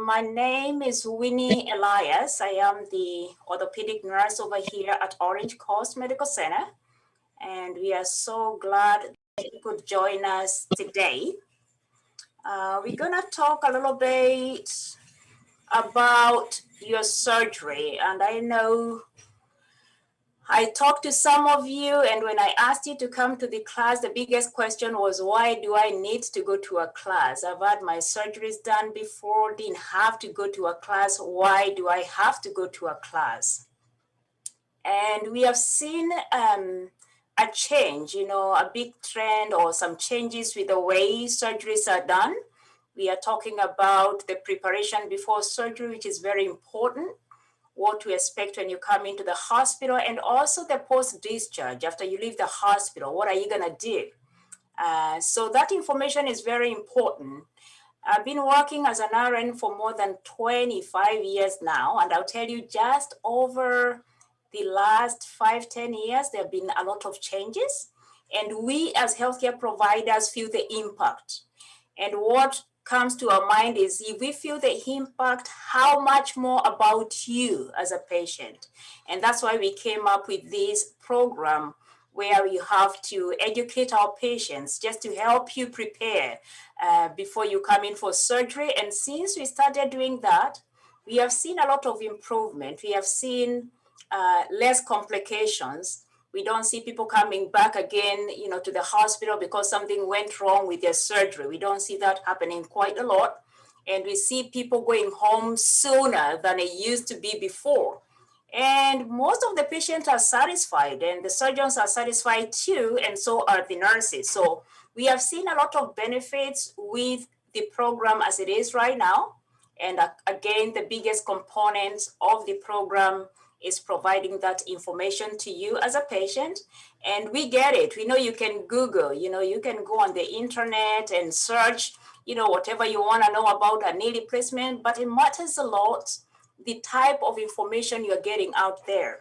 My name is Winnie Elias. I am the orthopedic nurse over here at Orange Coast Medical Center. And we are so glad that you could join us today. We're gonna talk a little bit about your surgery. And I know I talked to some of you, and when I asked you to come to the class, the biggest question was, why do I need to go to a class? I've had my surgeries done before, didn't have to go to a class. Why do I have to go to a class? And we have seen a change, a big trend or some changes with the way surgeries are done. We are talking about the preparation before surgery, which is very important, what to expect when you come into the hospital, and also the post-discharge. After you leave the hospital, what are you gonna do? So that information is very important. I've been working as an RN for more than 25 years now, and I'll tell you, just over the last 5-10 years, there have been a lot of changes, and we as healthcare providers feel the impact. And what comes to our mind is, if we feel the impact, how much more about you as a patient? And that's why we came up with this program where you have to educate our patients just to help you prepare before you come in for surgery. And since we started doing that, we have seen a lot of improvement. We have seen less complications. We don't see people coming back again, to the hospital because something went wrong with their surgery. We don't see that happening quite a lot. And we see people going home sooner than it used to be before. And most of the patients are satisfied, and the surgeons are satisfied too, and so are the nurses. So we have seen a lot of benefits with the program as it is right now. And again, the biggest components of the program is providing that information to you as a patient. And we get it. We know you can Google, you can go on the internet and search, whatever you want to know about a knee replacement, but it matters a lot the type of information you're getting out there.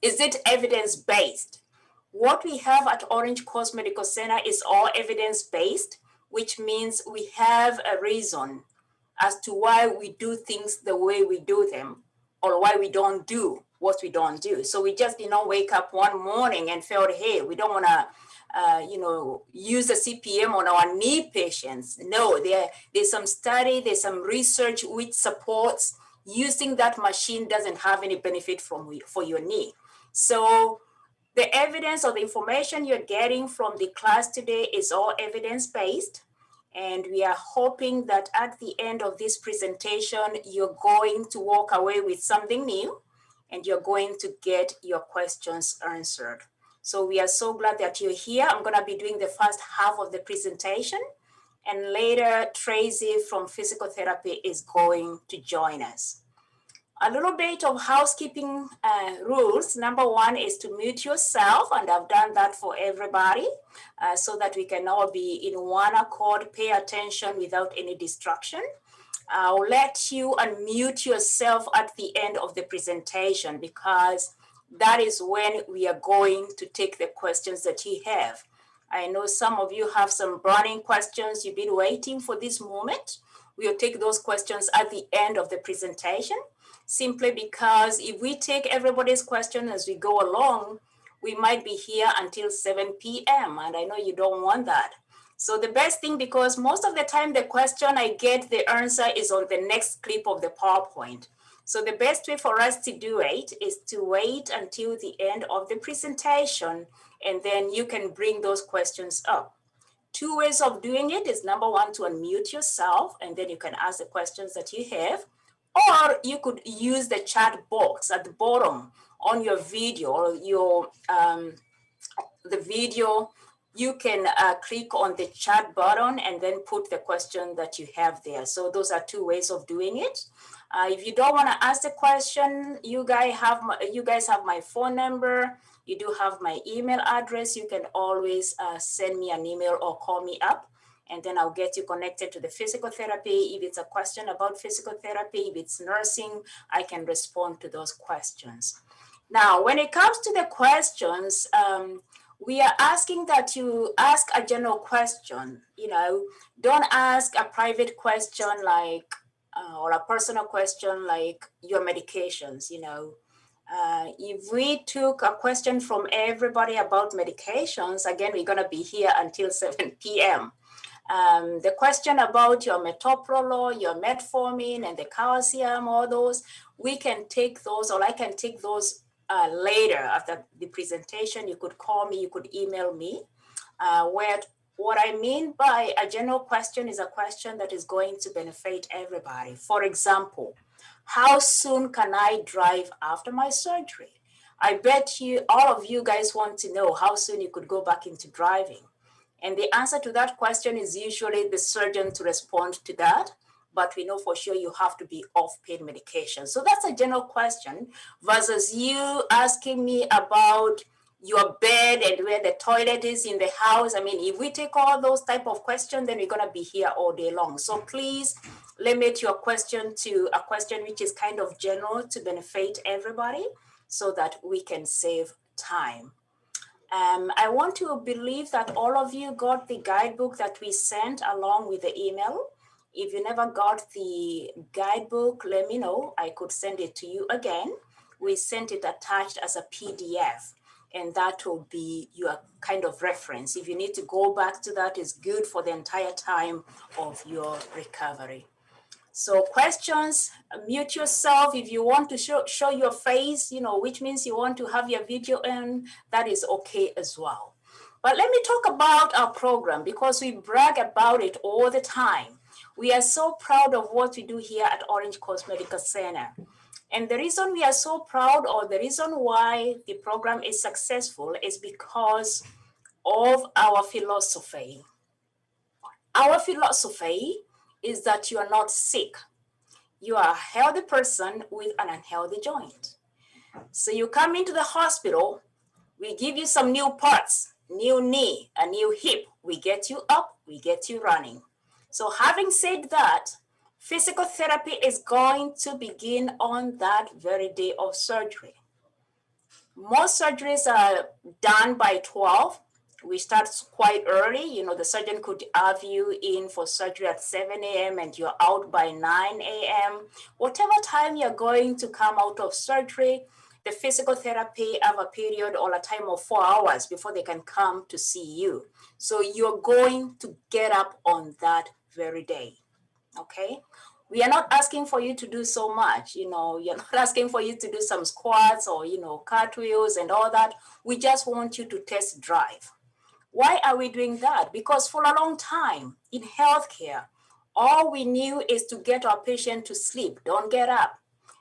Is it evidence-based? What we have at Orange Coast Medical Center is all evidence-based, which means we have a reason as to why we do things the way we do them, or why we don't do what we don't do. So we just did not wake up one morning and felt, hey, we don't want to use the CPM on our knee patients. No, there's some study, there's some research which supports using that machine doesn't have any benefit for your knee. So the evidence or the information you're getting from the class today is all evidence-based. And we are hoping that at the end of this presentation, you're going to walk away with something new, and you're going to get your questions answered. So we are so glad that you're here. I'm gonna be doing the first half of the presentation, and later Tracy from physical therapy is going to join us. A little bit of housekeeping rules. Number one is to mute yourself, and I've done that for everybody so that we can all be in one accord, pay attention without any distraction. I'll let you unmute yourself at the end of the presentation because that is when we are going to take the questions that you have. I know some of you have some burning questions. You've been waiting for this moment. We'll take those questions at the end of the presentation, simply because if we take everybody's question as we go along, we might be here until 7 p.m. and I know you don't want that. So the best thing, because most of the time the question I get, the answer is on the next clip of the PowerPoint. So the best way for us to do it is to wait until the end of the presentation, and then you can bring those questions up. Two ways of doing it is, number one, to unmute yourself, and then you can ask the questions that you have. Or you could use the chat box at the bottom on your video, or the video. You can click on the chat button and then put the question that you have there. So those are two ways of doing it. If you don't want to ask the question, you guys have my phone number. You do have my email address. You can always send me an email or call me up, and then I'll get you connected to the physical therapy. If it's a question about physical therapy, if it's nursing, I can respond to those questions. Now, when it comes to the questions, we are asking that you ask a general question. Don't ask a private question like, or a personal question like your medications, if we took a question from everybody about medications, again, we're going to be here until 7 p.m. The question about your metoprolol, your metformin, and the calcium, all those, we can take those, or I can take those later after the presentation. You could call me, you could email me. What I mean by a general question is a question that is going to benefit everybody. For example, how soon can I drive after my surgery? I bet you, all of you guys want to know how soon you could go back into driving. And the answer to that question is usually the surgeon to respond to that. But we know for sure you have to be off pain medication. So that's a general question versus you asking me about your bed and where the toilet is in the house. I mean, if we take all those type of questions, then we're going to be here all day long. So please limit your question to a question which is kind of general to benefit everybody so that we can save time. I want to believe that all of you got the guidebook that we sent along with the email. If you never got the guidebook, let me know. I could send it to you again. We sent it attached as a PDF, and that will be your kind of reference. If you need to go back to that, it's good for the entire time of your recovery. So questions, mute yourself. If you want to show your face, which means you want to have your video in, that is okay as well. But let me talk about our program because we brag about it all the time. We are so proud of what we do here at Orange Coast Medical Center. And the reason we are so proud, or the reason why the program is successful, is because of our philosophy. Our philosophy is that you are not sick. You are a healthy person with an unhealthy joint. So you come into the hospital, we give you some new parts, new knee, a new hip. We get you up, we get you running. So having said that, physical therapy is going to begin on that very day of surgery. Most surgeries are done by 12. We start quite early. The surgeon could have you in for surgery at 7 a.m. and you're out by 9 a.m. Whatever time you're going to come out of surgery, the physical therapy have a period or a time of 4 hours before they can come to see you. So you're going to get up on that very day, okay? We are not asking for you to do so much, you're not asking for you to do some squats or, cartwheels and all that. We just want you to test drive. Why are we doing that? Because for a long time in healthcare, all we knew is to get our patient to sleep, don't get up.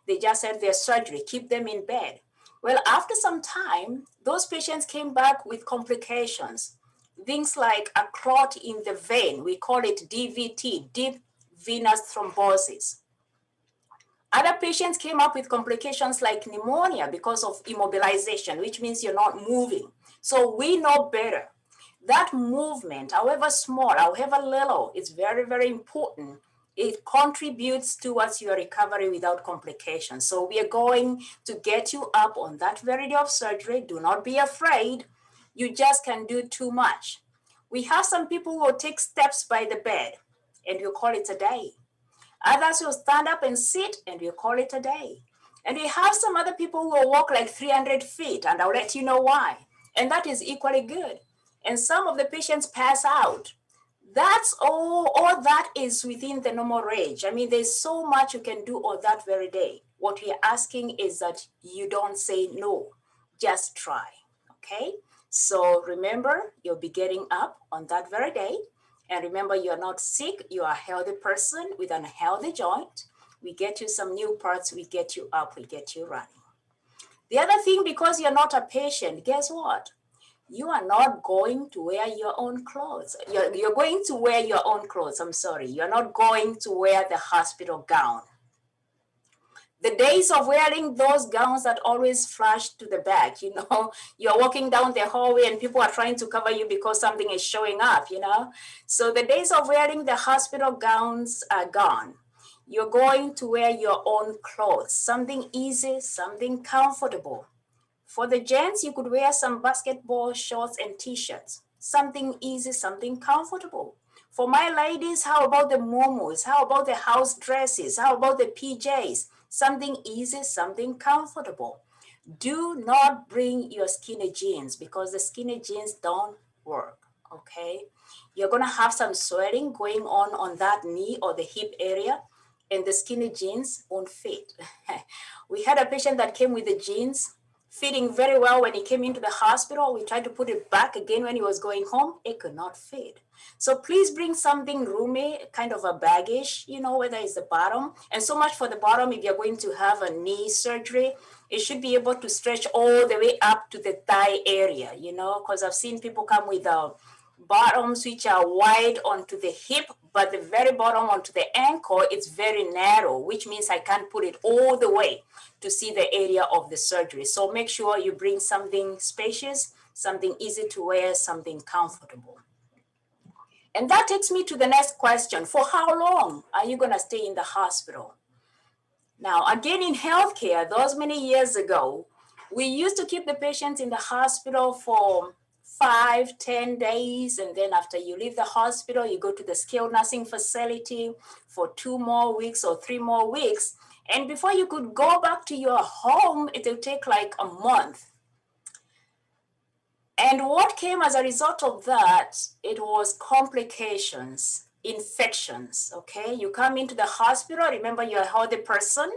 They just had their surgery, keep them in bed. Well, after some time, those patients came back with complications. Things like a clot in the vein, we call it DVT, deep venous thrombosis. Other patients came up with complications like pneumonia because of immobilization, which means you're not moving. So we know better. That movement, however small, however little, is very, very important. It contributes towards your recovery without complications. So we are going to get you up on that very day of surgery. Do not be afraid. You just can do too much. We have some people who will take steps by the bed, and you call it a day. Others will stand up and sit, and we call it a day. And we have some other people who will walk like 300 feet, and I'll let you know why. And that is equally good. And some of the patients pass out. That's all that is within the normal range. I mean, there's so much you can do on that very day. What we're asking is that you don't say no, just try, okay? So remember, you'll be getting up on that very day. And remember, you're not sick, you're a healthy person with an healthy joint. We get you some new parts, we get you up, we get you running. The other thing, because you're not a patient, guess what? You are not going to wear your own clothes. You're going to wear your own clothes, I'm sorry. You're not going to wear the hospital gown. The days of wearing those gowns that always flash to the back, you're walking down the hallway and people are trying to cover you because something is showing up, So the days of wearing the hospital gowns are gone. You're going to wear your own clothes, something easy, something comfortable. For the gents, you could wear some basketball shorts and t-shirts, something easy, something comfortable. For my ladies, how about the momos? How about the house dresses? How about the PJs? Something easy, something comfortable. Do not bring your skinny jeans because the skinny jeans don't work, okay? You're gonna have some swelling going on that knee or the hip area, and the skinny jeans won't fit. We had a patient that came with the jeans fitting very well when he came into the hospital. We tried to put it back again when he was going home. It could not fit. So please bring something roomy, kind of a baggage, you know, whether it's the bottom. And so much for the bottom, if you're going to have a knee surgery, it should be able to stretch all the way up to the thigh area, you know, because I've seen people come with bottoms which are wide onto the hip, but the very bottom onto the ankle, it's very narrow, which means I can't put it all the way to see the area of the surgery. So make sure you bring something spacious, something easy to wear, something comfortable. And that takes me to the next question. For how long are you gonna stay in the hospital? Now, again, in healthcare, those many years ago, we used to keep the patients in the hospital for 5, 10 days. And then after you leave the hospital, you go to the skilled nursing facility for 2 more weeks or 3 more weeks. And before you could go back to your home, it'll take like a month. And what came as a result of that, it was complications, infections, okay? You come into the hospital, remember you're a healthy person,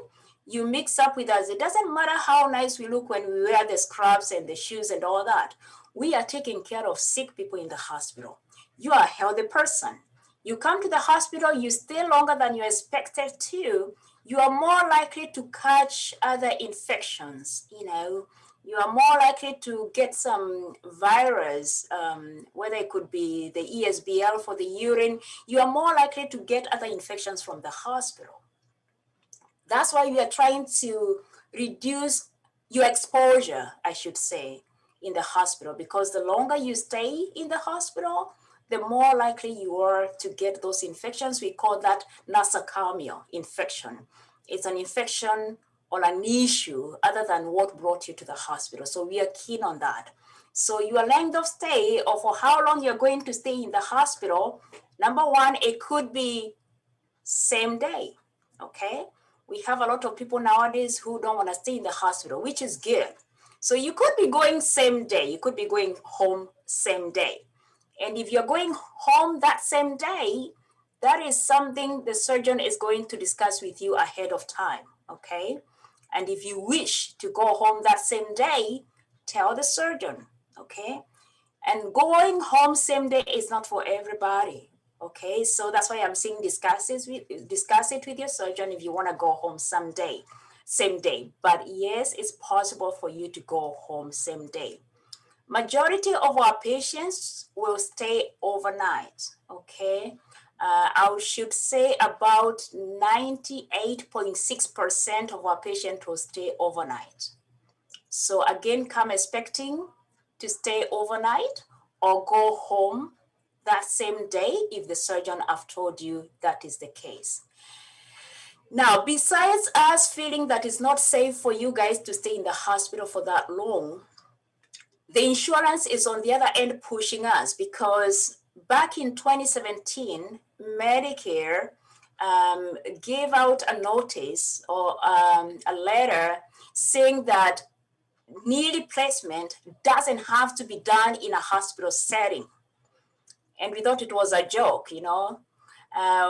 you mix up with us. It doesn't matter how nice we look when we wear the scrubs and the shoes and all that. We are taking care of sick people in the hospital. You are a healthy person. You come to the hospital, you stay longer than you expected to, you are more likely to catch other infections, you know, you are more likely to get some virus, whether it could be the ESBL for the urine, you are more likely to get other infections from the hospital. That's why we are trying to reduce your exposure, I should say, in the hospital, because the longer you stay in the hospital, the more likely you are to get those infections. We call that nosocomial infection. It's an infection or an issue other than what brought you to the hospital. So we are keen on that. So your length of stay or for how long you're going to stay in the hospital, number one, it could be same day, okay? We have a lot of people nowadays who don't want to stay in the hospital, which is good. So you could be going same day, you could be going home same day. And if you're going home that same day, that is something the surgeon is going to discuss with you ahead of time, okay? And if you wish to go home that same day, tell the surgeon, okay? And going home same day is not for everybody, okay? So that's why I'm saying discuss it with your surgeon if you want to go home someday, same day. But yes, it's possible for you to go home same day. Majority of our patients will stay overnight, okay? I should say about 98.6% of our patients will stay overnight. So again, come expecting to stay overnight or go home that same day if the surgeon have told you that is the case. Now, besides us feeling that it's not safe for you guys to stay in the hospital for that long, the insurance is on the other end pushing us because back in 2017, Medicare gave out a notice or a letter saying that knee replacement doesn't have to be done in a hospital setting. And we thought it was a joke, you know.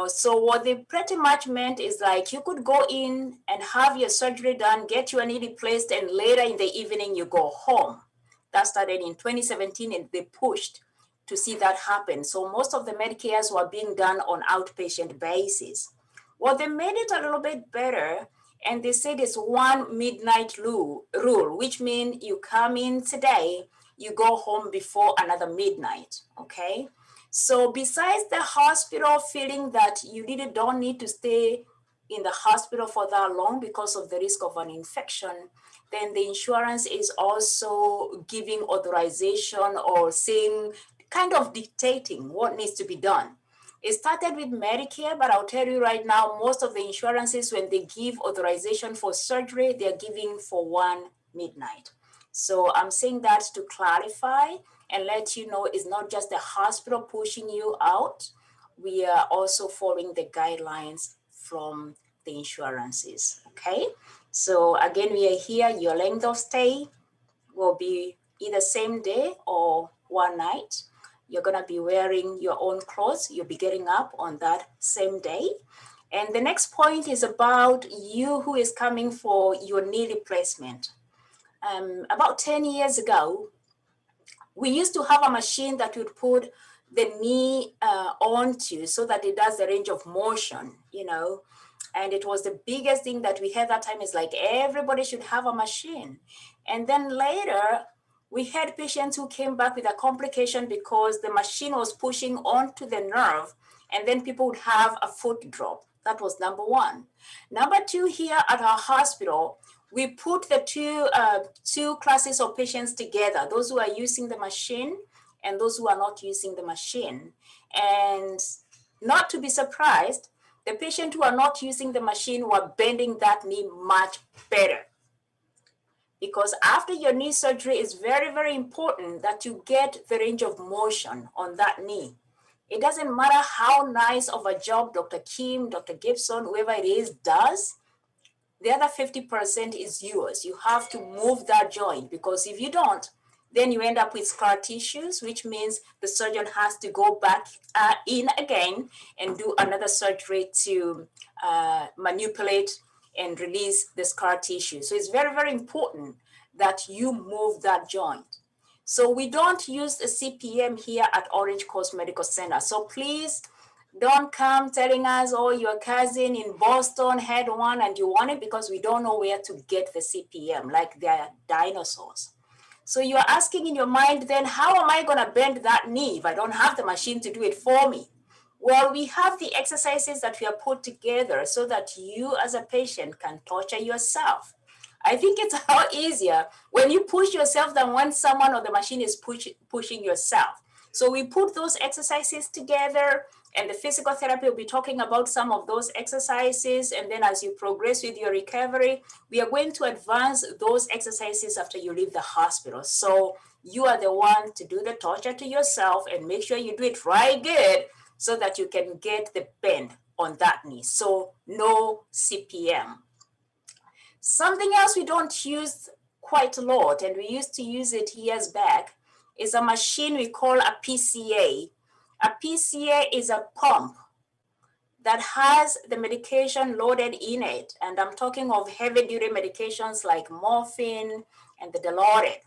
So what they pretty much meant is like you could go in and have your surgery done, get your knee replaced, and later in the evening you go home. That started in 2017 and they pushed to see that happen. So most of the Medicares were being done on outpatient basis. Well, they made it a little bit better and they said it's one midnight rule, which means you come in today, you go home before another midnight, okay? So besides the hospital feeling that you really don't need to stay in the hospital for that long because of the risk of an infection, then the insurance is also giving authorization or saying, kind of dictating what needs to be done. It started with Medicare, but I'll tell you right now, most of the insurances, when they give authorization for surgery, they're giving for one midnight. So I'm saying that to clarify and let you know it's not just the hospital pushing you out we are also following the guidelines from the insurances, okay? So again, we are here, your length of stay will be either same day or one night. You're gonna be wearing your own clothes. You'll be getting up on that same day. And the next point is about you who is coming for your knee replacement. About 10 years ago, we used to have a machine that would put the knee onto so that it does the range of motion, you know. And it was the biggest thing that we had that time, is like everybody should have a machine. And then later, we had patients who came back with a complication because the machine was pushing onto the nerve, and then people would have a foot drop. That was number one. Number two, here at our hospital, we put the two classes of patients together, those who are using the machine and those who are not using the machine. And not to be surprised, the patients who are not using the machine were bending that knee much better. Because after your knee surgery, it's very, very important that you get the range of motion on that knee. It doesn't matter how nice of a job Dr. Kim, Dr. Gibson, whoever it is does, the other 50% is yours. You have to move that joint, because if you don't, then you end up with scar tissues, which means the surgeon has to go back in again and do another surgery to manipulate and release the scar tissue. So it's very, very important that you move that joint. So we don't use a CPM here at Orange Coast Medical Center. So please don't come telling us, oh, your cousin in Boston had one and you want it, because we don't know where to get the CPM, like they're dinosaurs. So you're asking in your mind, then how am I gonna bend that knee if I don't have the machine to do it for me? Well, we have the exercises that we have put together so that you as a patient can torture yourself. I think it's a lot easier when you push yourself than when someone or the machine is pushing yourself. So we put those exercises together, and the physical therapy will be talking about some of those exercises. And then as you progress with your recovery, we are going to advance those exercises after you leave the hospital. So you are the one to do the torture to yourself, and make sure you do it right good so that you can get the bend on that knee. So no CPM. Something else we don't use quite a lot, and we used to use it years back, is a machine we call a PCA. A PCA is a pump that has the medication loaded in it. And I'm talking of heavy duty medications like morphine and the Dilaudid.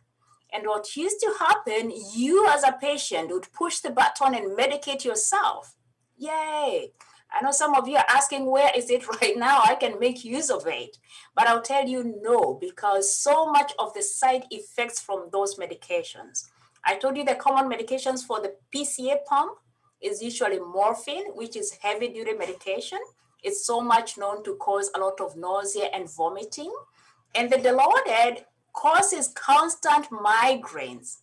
And what used to happen, you as a patient would push the button and medicate yourself. Yay. I know some of you are asking, where is it right now? I can make use of it. But I'll tell you no, because so much of the side effects from those medications. I told you the common medications for the PCA pump is usually morphine, which is heavy duty medication. It's so much known to cause a lot of nausea and vomiting. And the Dilaudid causes constant migraines.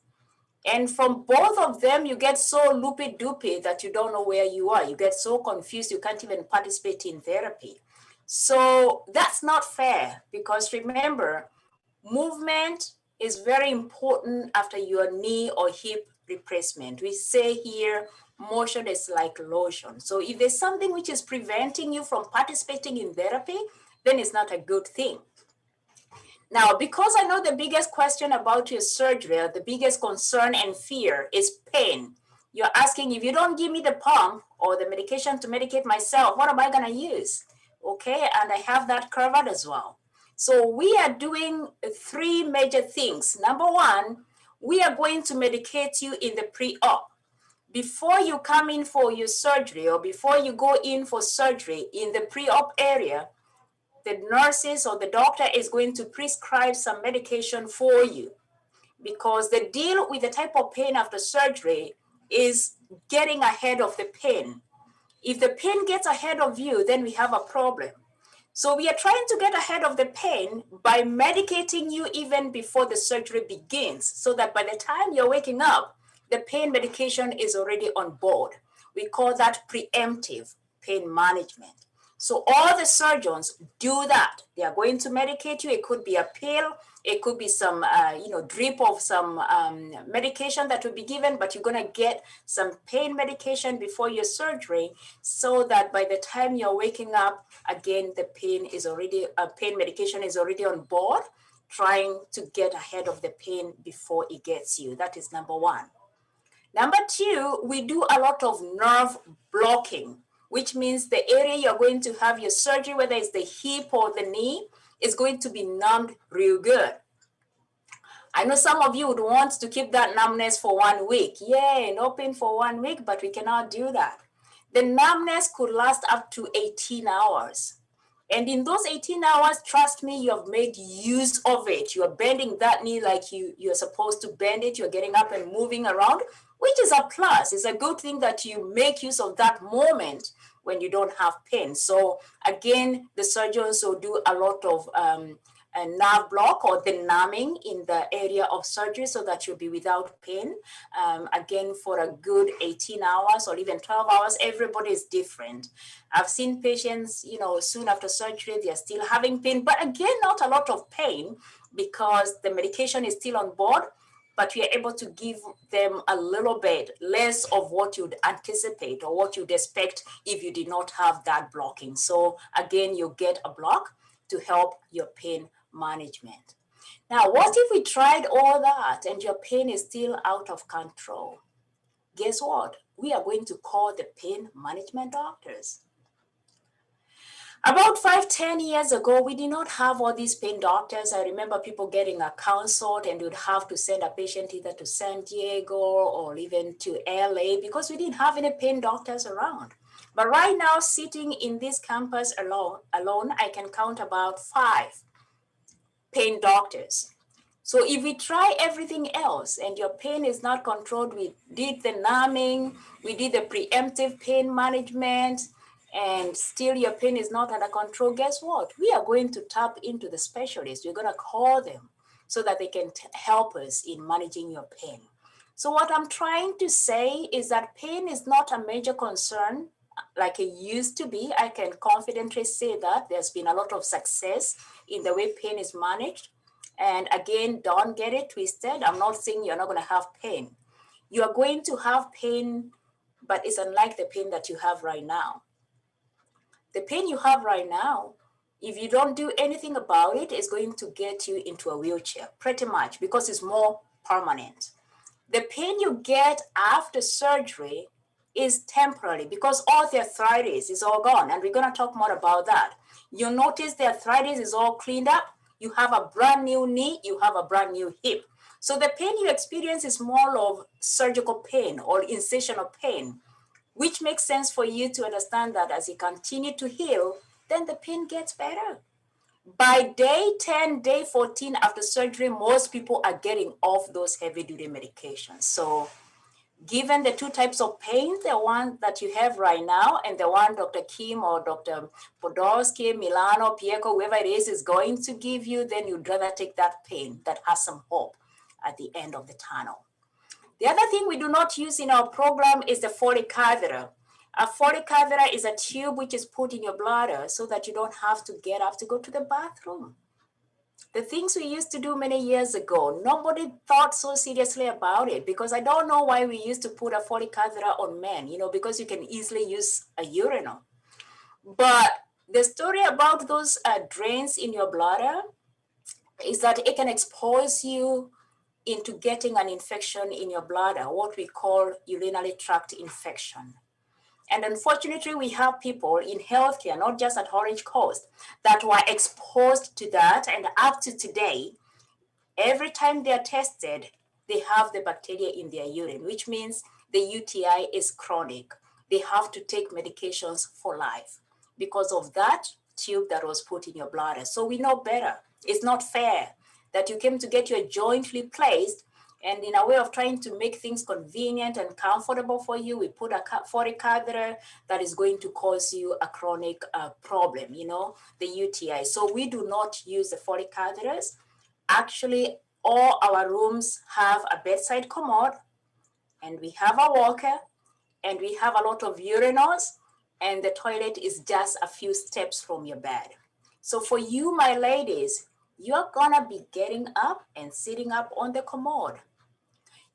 And from both of them, you get so loopy-doopy that you don't know where you are. You get so confused, you can't even participate in therapy. So that's not fair, because remember, movement is very important after your knee or hip replacement. We say here, motion is like lotion. So if there's something which is preventing you from participating in therapy, then it's not a good thing. Now, because I know the biggest question about your surgery, or the biggest concern and fear is pain. You're asking, if you don't give me the pump or the medication to medicate myself, what am I gonna use? Okay, and I have that covered as well. So we are doing three major things. Number one, we are going to medicate you in the pre-op. Before you come in for your surgery, or before you go in for surgery, in the pre-op area, the nurses or the doctor is going to prescribe some medication for you, because the deal with the type of pain after surgery is getting ahead of the pain. If the pain gets ahead of you, then we have a problem. So we are trying to get ahead of the pain by medicating you even before the surgery begins, so that by the time you're waking up, the pain medication is already on board. We call that preemptive pain management. So all the surgeons do that. They are going to medicate you. It could be a pill. It could be some, drip of some medication that will be given, but you're going to get some pain medication before your surgery so that by the time you're waking up, again, the pain medication is already on board, trying to get ahead of the pain before it gets you. That is number one. Number two, we do a lot of nerve blocking, which means the area you're going to have your surgery, whether it's the hip or the knee, is going to be numbed real good. I know some of you would want to keep that numbness for 1 week. Yay, no pain for 1 week, but we cannot do that. The numbness could last up to 18 hours. And in those 18 hours, trust me, you have made use of it. You are bending that knee like you're supposed to bend it. You're getting up and moving around, which is a plus. It's a good thing that you make use of that moment when you don't have pain. So again, the surgeons will do a lot of a nerve block or the numbing in the area of surgery so that you'll be without pain. Again, for a good 18 hours or even 12 hours, everybody is different. I've seen patients, soon after surgery, they're still having pain, but again, not a lot of pain because the medication is still on board, but we are able to give them a little bit less of what you'd anticipate or what you'd expect if you did not have that blocking. So again, you get a block to help your pain management. Now, what if we tried all that and your pain is still out of control? Guess what? We are going to call the pain management doctors. About 5-10 years ago, we did not have all these pain doctors. I remember people getting a consult and you'd have to send a patient either to San Diego or even to LA because we didn't have any pain doctors around. But right now, sitting in this campus alone, I can count about 5 pain doctors. So if we try everything else and your pain is not controlled, we did the numbing, we did the preemptive pain management, and still your pain is not under control, guess what? We are going to tap into the specialists. We're going to call them so that they can help us in managing your pain. So what I'm trying to say is that pain is not a major concern like it used to be. I can confidently say that there's been a lot of success in the way pain is managed. And again, don't get it twisted. I'm not saying you're not going to have pain. You are going to have pain, but it's unlike the pain that you have right now. The pain you have right now, if you don't do anything about it, is going to get you into a wheelchair, pretty much, because it's more permanent. The pain you get after surgery is temporary because all the arthritis is all gone. And we're going to talk more about that. You'll notice the arthritis is all cleaned up. You have a brand new knee, you have a brand new hip. So the pain you experience is more of surgical pain or incisional pain, which makes sense for you to understand that as you continue to heal, then the pain gets better. By day 10, day 14 after surgery, most people are getting off those heavy duty medications. So given the 2 types of pain, the one that you have right now and the one Dr. Kim or Dr. Podolsky, Milano, Pieko, whoever it is going to give you, then you'd rather take that pain that has some hope at the end of the tunnel. The other thing we do not use in our program is the Foley catheter. A Foley catheter is a tube which is put in your bladder so that you don't have to get up to go to the bathroom. The things we used to do many years ago, nobody thought so seriously about it because I don't know why we used to put a Foley catheter on men, because you can easily use a urinal. But the story about those drains in your bladder is that it can expose you into getting an infection in your bladder, what we call urinary tract infection. And unfortunately, we have people in healthcare, not just at Orange Coast, that were exposed to that. And up to today, every time they're tested, they have the bacteria in their urine, which means the UTI is chronic. They have to take medications for life because of that tube that was put in your bladder. So we know better. It's not fair that you came to get your joint replaced, and in a way of trying to make things convenient and comfortable for you, we put a Foley catheter that is going to cause you a chronic problem, the UTI. So we do not use the Foley catheters. Actually, all our rooms have a bedside commode, and we have a walker, and we have a lot of urinals. and the toilet is just a few steps from your bed. So for you, my ladies, you're gonna be getting up and sitting up on the commode.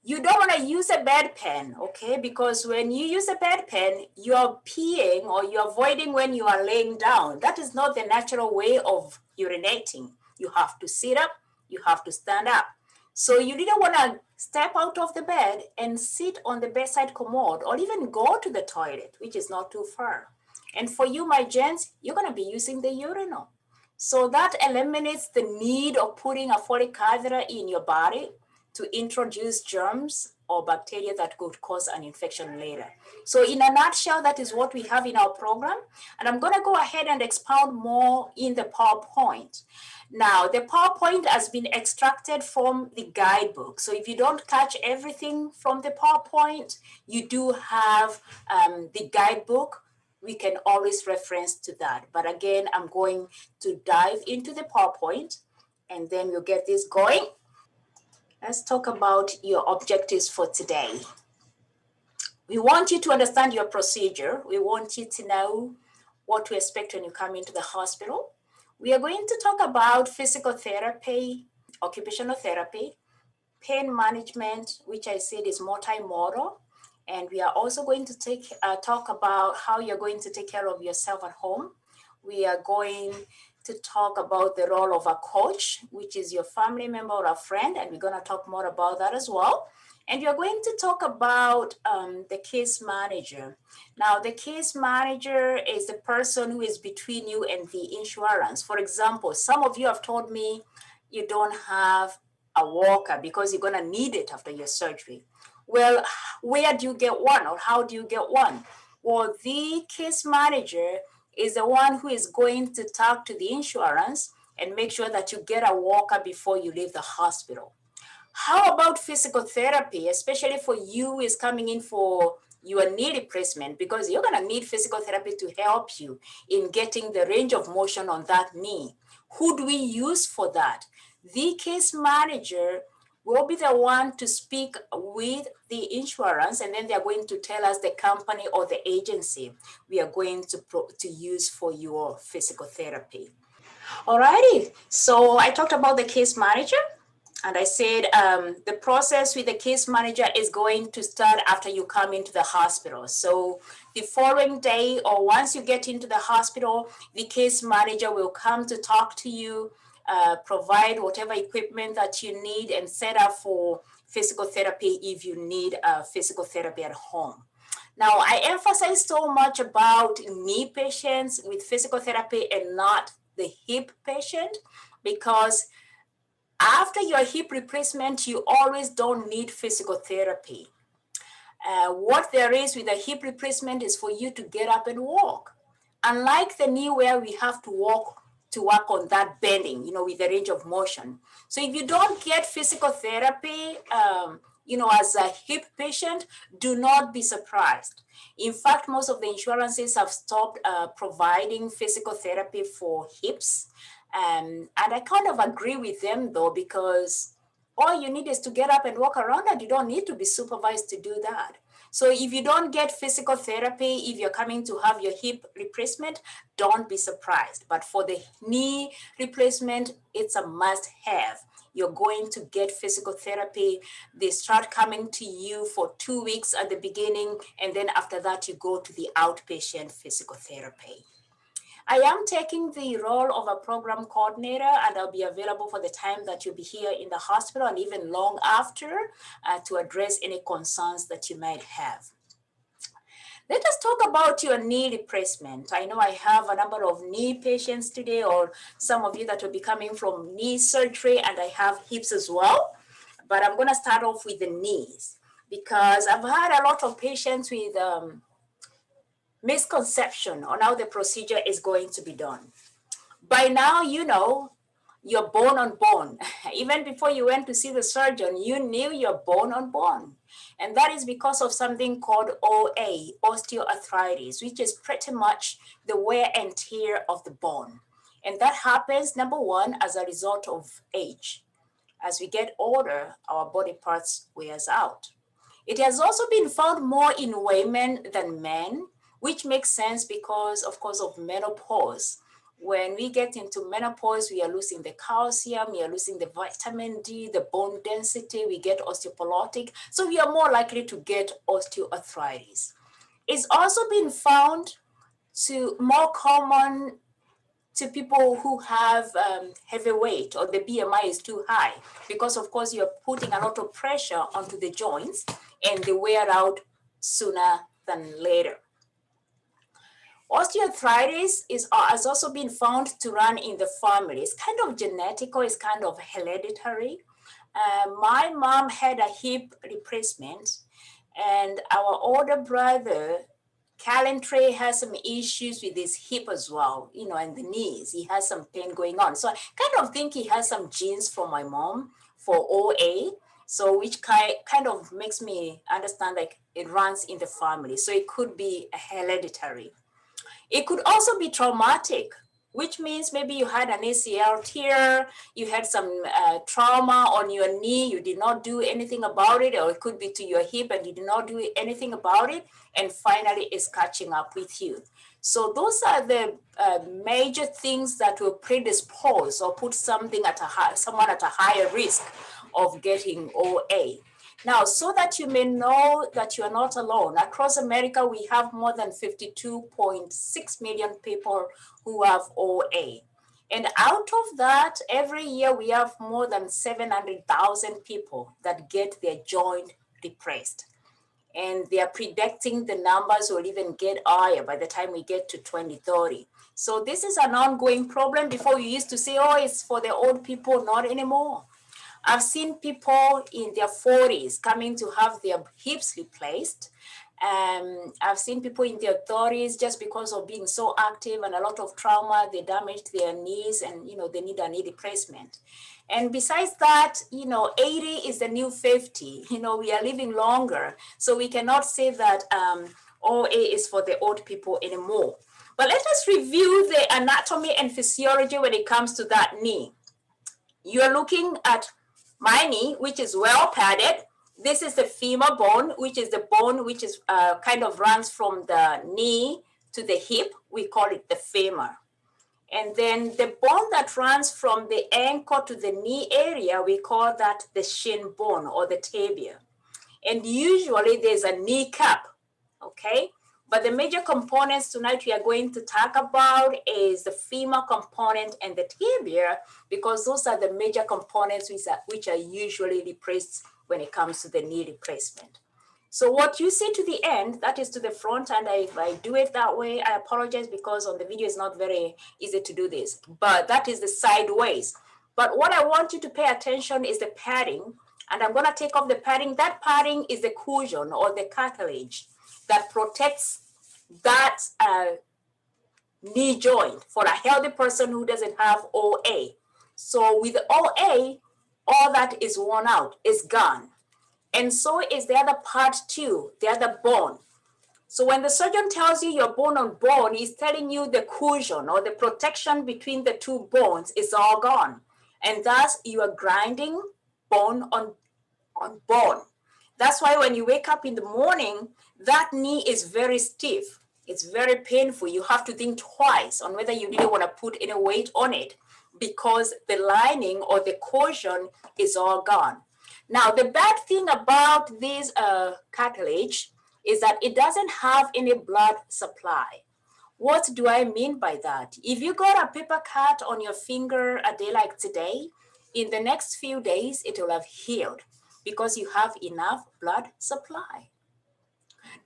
You don't want to use a bedpan, okay? Because when you use a bedpan, you're peeing or you're avoiding when you are laying down. That is not the natural way of urinating. You have to sit up, you have to stand up. So you didn't want to step out of the bed and sit on the bedside commode or even go to the toilet, which is not too far. And for you, my gents, you're going to be using the urinal. So that eliminates the need of putting a Foley catheter in your body to introduce germs or bacteria that could cause an infection later. So in a nutshell, that is what we have in our program. And I'm gonna go ahead and expound more in the PowerPoint. Now, the PowerPoint has been extracted from the guidebook. So if you don't catch everything from the PowerPoint, you do have the guidebook. We can always reference to that. But again, I'm going to dive into the PowerPoint and then we'll get this going. Let's talk about your objectives for today. We want you to understand your procedure. We want you to know what to expect when you come into the hospital. We are going to talk about physical therapy, occupational therapy, pain management, which I said is multimodal. And we are also going to talk about how you're going to take care of yourself at home. We are going to talk about the role of a coach, which is your family member or a friend, and we're going to talk more about that as well. And we are going to talk about the case manager. Now, the case manager is the person who is between you and the insurance. For example, some of you have told me you don't have a walker because you're going to need it after your surgery. Well, where do you get one or how do you get one? Well, the case manager is the one who is going to talk to the insurance and make sure that you get a walker before you leave the hospital. How about physical therapy, especially for you who is coming in for your knee replacement, because you're going to need physical therapy to help you in getting the range of motion on that knee. Who do we use for that? The case manager will be the one to speak with the insurance, and then they're going to tell us the company or the agency we are going to use for your physical therapy. Alrighty, so I talked about the case manager. And I said the process with the case manager is going to start after you come into the hospital. So the following day or once you get into the hospital, the case manager will come to talk to you, provide whatever equipment that you need and set up for physical therapy if you need physical therapy at home. Now, I emphasize so much about knee patients with physical therapy and not the hip patient because after your hip replacement, you always don't need physical therapy. What there is with a hip replacement is for you to get up and walk. Unlike the knee where we have to walk to work on that bending, with the range of motion. So if you don't get physical therapy, as a hip patient, do not be surprised. In fact, most of the insurances have stopped providing physical therapy for hips. And I kind of agree with them though, because all you need is to get up and walk around and you don't need to be supervised to do that. So if you don't get physical therapy, if you're coming to have your hip replacement, don't be surprised. But for the knee replacement, it's a must have. You're going to get physical therapy. They start coming to you for 2 weeks at the beginning. And then after that, you go to the outpatient physical therapy. I am taking the role of a program coordinator and I'll be available for the time that you'll be here in the hospital and even long after to address any concerns that you might have. Let us talk about your knee replacement. I know I have a number of knee patients today or some of you that will be coming from knee surgery and I have hips as well, but I'm gonna start off with the knees because I've had a lot of patients with misconception on how the procedure is going to be done. By now, you're bone on bone. Even before you went to see the surgeon, you knew you're bone on bone. And that is because of something called OA, osteoarthritis, which is pretty much the wear and tear of the bone. And that happens, number one, as a result of age. As we get older, our body parts wears out. It has also been found more in women than men, which makes sense because, of course, of menopause. When we get into menopause, we are losing the calcium, we are losing the vitamin D, the bone density, we get osteoporotic. So we are more likely to get osteoarthritis. It's also been found to more common to people who have heavy weight or the BMI is too high, because of course you're putting a lot of pressure onto the joints and they wear out sooner than later. Osteoarthritis has also been found to run in the family. It's kind of genetic or it's kind of hereditary. My mom had a hip replacement, and our older brother, Calentray, has some issues with his hip as well, and the knees. He has some pain going on. So I kind of think he has some genes from my mom for OA. So which kind of makes me understand like it runs in the family. So it could be hereditary. It could also be traumatic, which means maybe you had an ACL tear, you had some trauma on your knee, you did not do anything about it, or it could be to your hip and you did not do anything about it, and finally it's catching up with you. So those are the major things that will predispose or put someone at a higher risk of getting OA. Now, so that you may know that you are not alone, across America, we have more than 52.6 million people who have OA. And out of that, every year we have more than 700,000 people that get their joint depressed. And they are predicting the numbers will even get higher by the time we get to 2030. So this is an ongoing problem. Before you used to say, oh, it's for the old people, not anymore. I've seen people in their 40s coming to have their hips replaced. I've seen people in their 30s just because of being so active and a lot of trauma, they damaged their knees and, they need a knee replacement. And besides that, 80 is the new 50. We are living longer. So we cannot say that OA is for the old people anymore. But let us review the anatomy and physiology when it comes to that knee. You're looking at my knee, which is well padded. This is the femur bone, which is the bone which is kind of runs from the knee to the hip. We call it the femur. And then the bone that runs from the ankle to the knee area, we call that the shin bone or the tibia. And usually there's a kneecap, okay? But the major components tonight we are going to talk about is the femur component and the tibia, because those are the major components which are usually replaced when it comes to the knee replacement. So what you see to the end, that is to the front, and if I do it that way, I apologize because on the video it's not very easy to do this, but that is the sideways. But what I want you to pay attention is the padding, and I'm gonna take off the padding. That padding is the cushion or the cartilage that protects that knee joint for a healthy person who doesn't have OA. So with OA, all that is worn out, is gone. And so is the other part too, the other bone. So when the surgeon tells you you're bone on bone, he's telling you the cushion or the protection between the two bones is all gone. And thus you are grinding bone on bone. That's why when you wake up in the morning, that knee is very stiff. It's very painful. You have to think twice on whether you really want to put any weight on it because the lining or the cushion is all gone. Now, the bad thing about this cartilage is that it doesn't have any blood supply. What do I mean by that? If you got a paper cut on your finger a day like today, in the next few days, it will have healed because you have enough blood supply.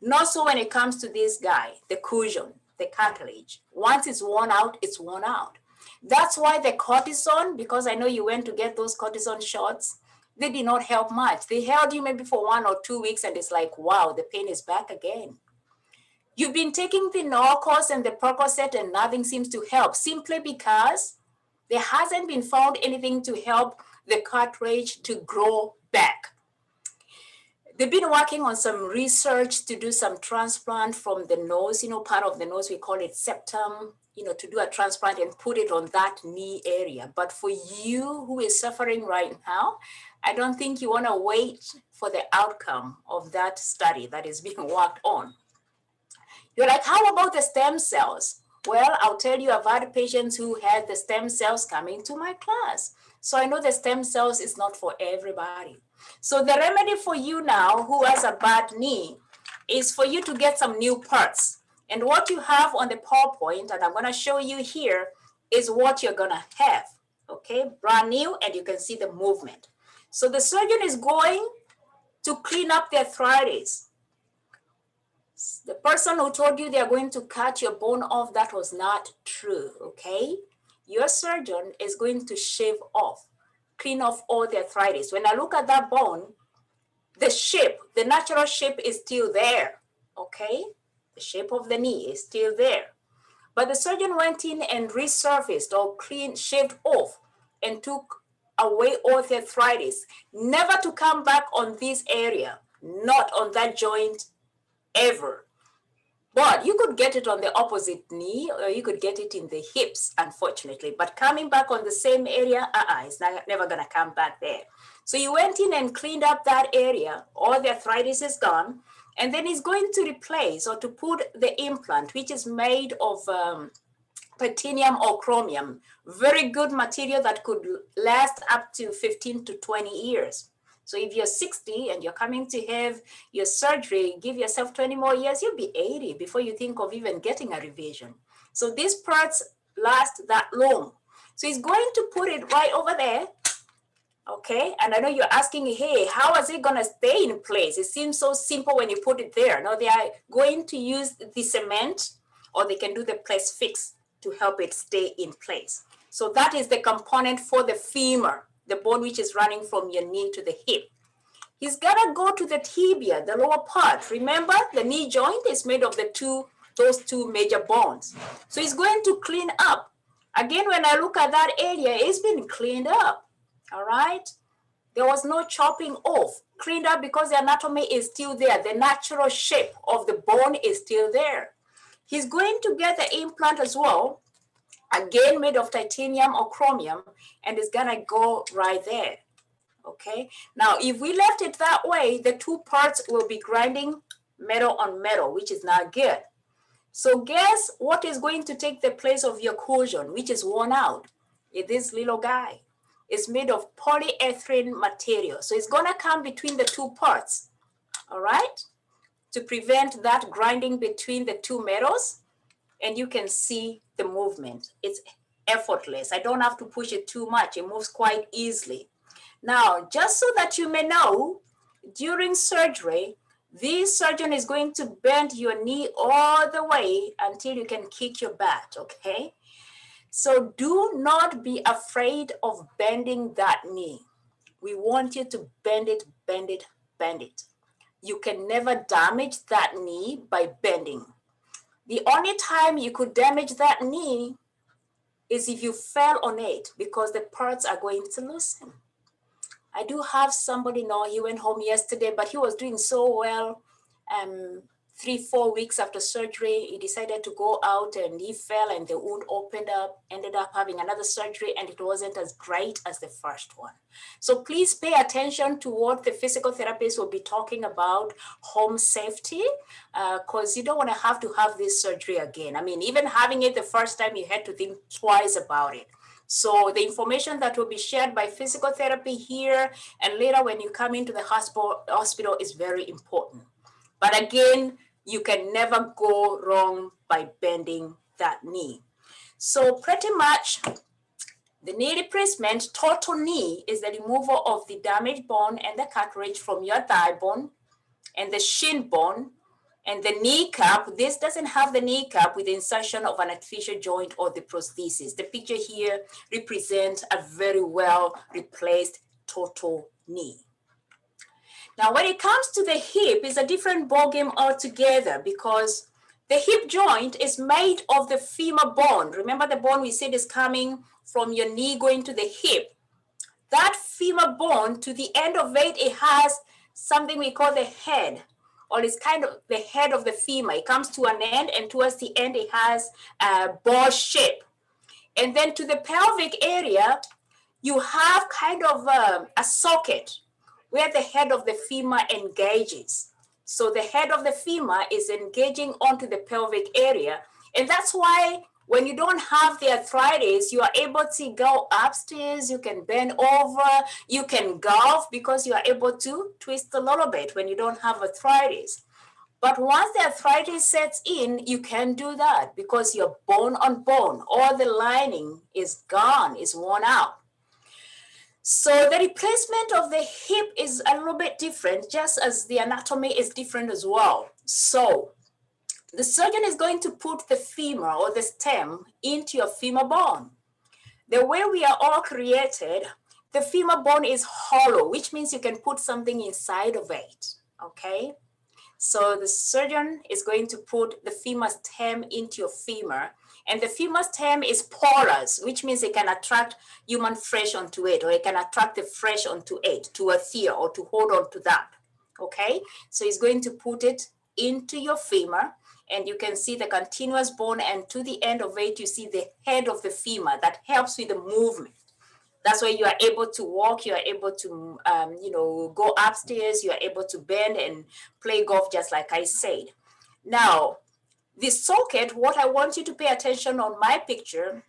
Not so when it comes to this guy, the cushion, the cartilage. Once it's worn out, it's worn out. That's why the cortisone, because I know you went to get those cortisone shots, they did not help much. They held you maybe for 1 or 2 weeks and it's like, wow, the pain is back again. You've been taking the Norcos and the Percocet and nothing seems to help simply because there hasn't been found anything to help the cartilage to grow back. They've been working on some research to do some transplant from the nose, part of the nose, we call it septum, to do a transplant and put it on that knee area. But for you who is suffering right now, I don't think you want to wait for the outcome of that study that is being worked on. You're like, how about the stem cells? Well, I'll tell you, I've had patients who had the stem cells coming to my class. So I know the stem cells is not for everybody. So the remedy for you now who has a bad knee is for you to get some new parts. And what you have on the PowerPoint, and I'm gonna show you here, is what you're gonna have, okay? Brand new, and you can see the movement. So the surgeon is going to clean up the arthritis. The person who told you they're going to cut your bone off, that was not true, okay? Your surgeon is going to shave off, clean off all the arthritis. When I look at that bone, the shape, the natural shape is still there, okay? The shape of the knee is still there. But the surgeon went in and resurfaced or shaved off and took away all the arthritis, never to come back on this area, not on that joint ever. But you could get it on the opposite knee, or you could get it in the hips, unfortunately. But coming back on the same area, it's never gonna come back there. So you went in and cleaned up that area, all the arthritis is gone, and then he's going to replace or to put the implant, which is made of titanium or chromium, very good material that could last up to 15 to 20 years. So if you're 60 and you're coming to have your surgery, give yourself 20 more years, you'll be 80 before you think of even getting a revision. So these parts last that long. So he's going to put it right over there. Okay, and I know you're asking, hey, how is it gonna stay in place? It seems so simple when you put it there. No, they are going to use the cement, or they can do the place fix to help it stay in place. So that is the component for the femur, the bone which is running from your knee to the hip. He's gotta go to the tibia, the lower part. Remember, the knee joint is made of those two major bones. So he's going to clean up. Again, when I look at that area, it's been cleaned up. All right, there was no chopping off, cleaned up because the anatomy is still there. The natural shape of the bone is still there. He's going to get the implant as well, again made of titanium or chromium, and it's gonna go right there. Okay, now if we left it that way, the two parts will be grinding metal on metal, which is not good. So guess what is going to take the place of your cushion, which is worn out? It's this little guy. It's made of polyethylene material. So it's gonna come between the two parts, all right? To prevent that grinding between the two metals, and you can see the movement. It's effortless. I don't have to push it too much. It moves quite easily. Now, just so that you may know, during surgery, this surgeon is going to bend your knee all the way until you can kick your butt, okay? So do not be afraid of bending that knee. We want you to bend it, bend it, bend it. You can never damage that knee by bending. The only time you could damage that knee is if you fell on it, because the parts are going to loosen. I do have somebody now, he went home yesterday, but he was doing so well. 3-4 weeks after surgery, he decided to go out and he fell and the wound opened up, ended up having another surgery, and it wasn't as great as the first one. So please pay attention to what the physical therapist will be talking about, home safety, because you don't want to have this surgery again. I mean, even having it the first time, you had to think twice about it. So the information that will be shared by physical therapy here and later when you come into the hospital is very important. But again, you can never go wrong by bending that knee. So pretty much the knee replacement, total knee, is the removal of the damaged bone and the cartilage from your thigh bone and the shin bone and the kneecap. This doesn't have the kneecap with the insertion of an artificial joint or the prosthesis. The picture here represents a very well replaced total knee. Now, when it comes to the hip, it's a different ballgame altogether, because the hip joint is made of the femur bone. Remember the bone we said is coming from your knee going to the hip. That femur bone, to the end of it, it has something we call the head, or it's kind of the head of the femur. It comes to an end, and towards the end, it has a ball shape. And then to the pelvic area, you have kind of a socket where the head of the femur engages. So the head of the femur is engaging onto the pelvic area. And that's why when you don't have the arthritis, you are able to go upstairs, you can bend over, you can golf because you are able to twist a little bit when you don't have arthritis. But once the arthritis sets in, you can't do that because you're bone on bone. All the lining is gone, is worn out. So the replacement of the hip is a little bit different, just as the anatomy is different as well. So the surgeon is going to put the femur or the stem into your femur bone. The way we are all created, the femur bone is hollow, which means you can put something inside of it, okay? So the surgeon is going to put the femur stem into your femur, and the femur stem is porous, which means it can attract human flesh onto it, or it can attract the flesh onto it to adhere or to hold on to that, okay? So he's going to put it into your femur, and you can see the continuous bone, and to the end of it, you see the head of the femur that helps with the movement. That's why you are able to walk, you are able to, go upstairs, you are able to bend and play golf, just like I said. Now, this socket, what I want you to pay attention on my picture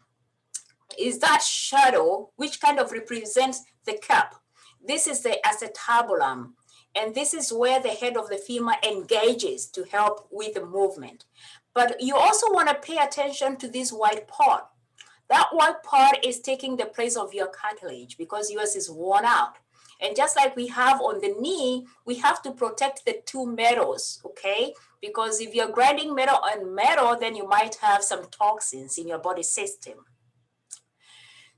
is that shadow, which kind of represents the cup. This is the acetabulum, and this is where the head of the femur engages to help with the movement. But you also want to pay attention to this white part. That white part is taking the place of your cartilage because yours is worn out. And just like we have on the knee, we have to protect the two metals, okay? Because if you're grinding metal on metal, then you might have some toxins in your body system.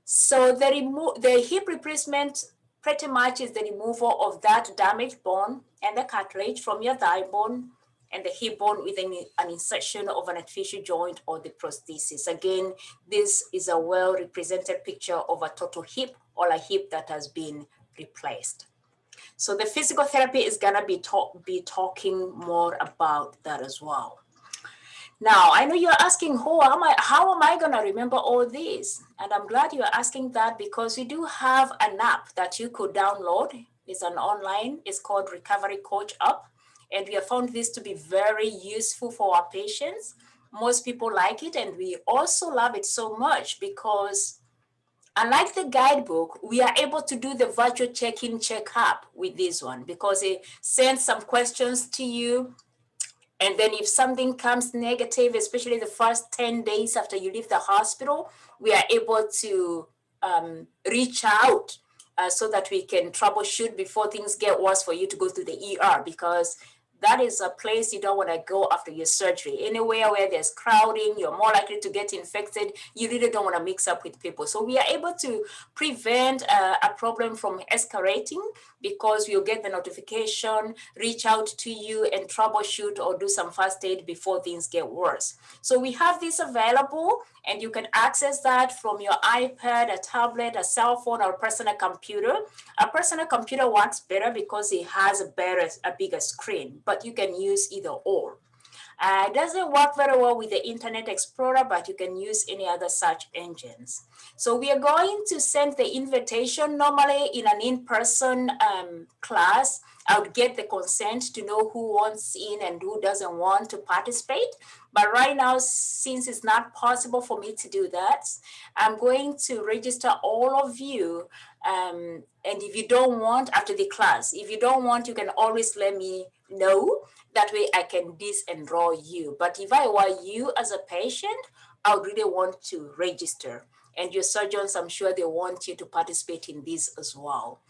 So the hip replacement pretty much is the removal of that damaged bone and the cartilage from your thigh bone and the hip bone with an insertion of an artificial joint or the prosthesis. Again, this is a well-represented picture of a total hip or a hip that has been replaced. So the physical therapy is gonna be talking more about that as well. Now, I know you're asking, how am I gonna remember all this? And I'm glad you're asking that because we do have an app that you could download. It's an online, it's called Recovery Coach app. And we have found this to be very useful for our patients. Most people like it, and we also love it so much because unlike the guidebook, we are able to do the virtual check-in, check-up with this one because it sends some questions to you. And then if something comes negative, especially the first 10 days after you leave the hospital, we are able to reach out so that we can troubleshoot before things get worse for you to go to the ER, because that is a place you don't want to go after your surgery. Anywhere where there's crowding, you're more likely to get infected. You really don't want to mix up with people. So we are able to prevent a problem from escalating because we'll get the notification, reach out to you and troubleshoot or do some first aid before things get worse. So we have this available, and you can access that from your iPad, a tablet, a cell phone, or a personal computer. A personal computer works better because it has a bigger screen, but you can use either or. It doesn't work very well with the Internet Explorer, but you can use any other search engines. So we are going to send the invitation. Normally in an in-person class, I would get the consent to know who wants in and who doesn't want to participate. But right now, since it's not possible for me to do that, I'm going to register all of you. And if you don't want, after the class, if you don't want, you can always let me know. That way I can disenroll you. But if I were you as a patient, I would really want to register. And your surgeons, I'm sure they want you to participate in this as well.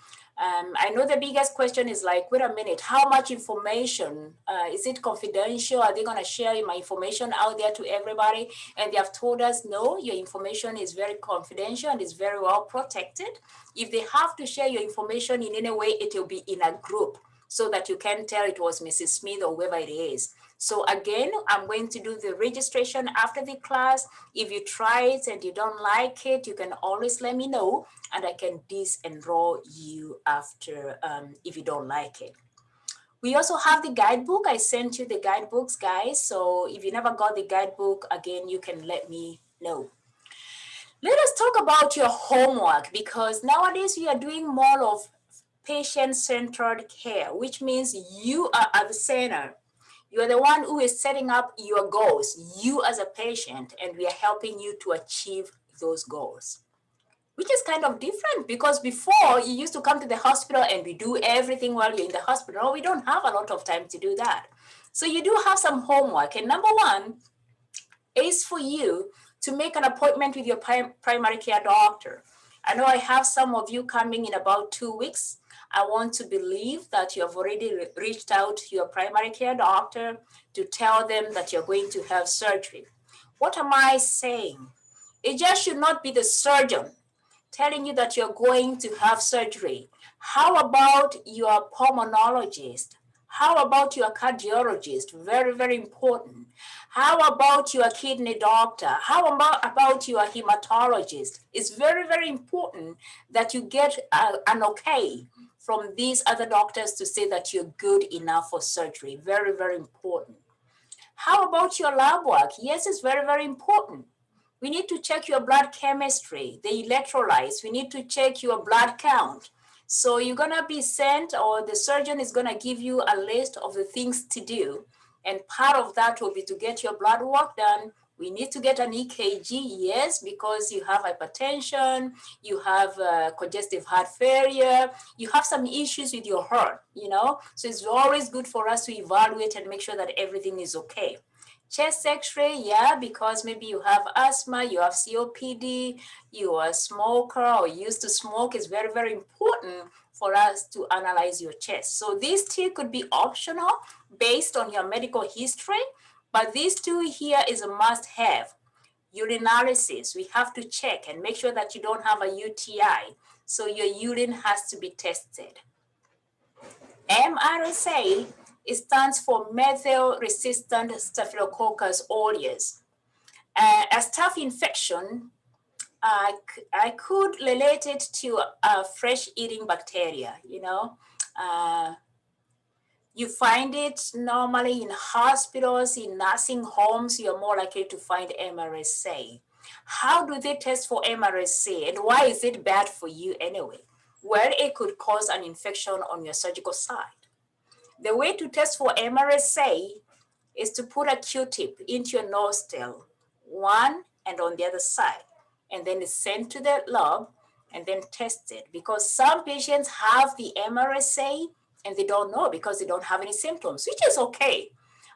I know the biggest question is like, wait a minute, how much information? Is it confidential? Are they gonna share my information out there to everybody? And they have told us, no, your information is very confidential and is very well protected. If they have to share your information in any way, it will be in a group so that you can tell it was Mrs. Smith or whoever it is. So again, I'm going to do the registration after the class. If you try it and you don't like it, you can always let me know and I can disenroll you after if you don't like it. We also have the guidebook. I sent you the guidebooks, guys. So if you never got the guidebook, again, you can let me know. Let us talk about your homework, because nowadays we are doing more of patient-centered care, which means you are at the center. You're the one who is setting up your goals, you as a patient, and we are helping you to achieve those goals. Which is kind of different because before you used to come to the hospital and we do everything while you're in the hospital. We don't have a lot of time to do that. So you do have some homework. And number one is for you to make an appointment with your primary care doctor. I know I have some of you coming in about 2 weeks. I want to believe that you have already reached out to your primary care doctor to tell them that you're going to have surgery. What am I saying? It just should not be the surgeon telling you that you're going to have surgery. How about your pulmonologist? How about your cardiologist? Very, very important. How about your kidney doctor? How about your hematologist? It's very, very important that you get an okay from these other doctors to say that you're good enough for surgery. Very, very important. How about your lab work? Yes, it's very, very important. We need to check your blood chemistry, the electrolytes. We need to check your blood count. So you're gonna be sent, or the surgeon is gonna give you a list of the things to do. And part of that will be to get your blood work done. We need to get an EKG, yes, because you have hypertension, you have congestive heart failure, you have some issues with your heart, you know? So it's always good for us to evaluate and make sure that everything is okay. Chest x-ray, yeah, because maybe you have asthma, you have COPD, you are a smoker or used to smoke. Is very, very important for us to analyze your chest. So these two could be optional based on your medical history, but these two here is a must-have. Urinalysis, we have to check and make sure that you don't have a UTI. So your urine has to be tested. MRSA, it stands for methyl-resistant Staphylococcus aureus. A staph infection, I could relate it to a fresh-eating bacteria, you know. You find it normally in hospitals, in nursing homes, you're more likely to find MRSA. How do they test for MRSA and why is it bad for you anyway? Well, it could cause an infection on your surgical site. The way to test for MRSA is to put a Q-tip into your nostril, one and on the other side, and then it's sent to the lab and then tested, because some patients have the MRSA and they don't know because they don't have any symptoms, which is okay,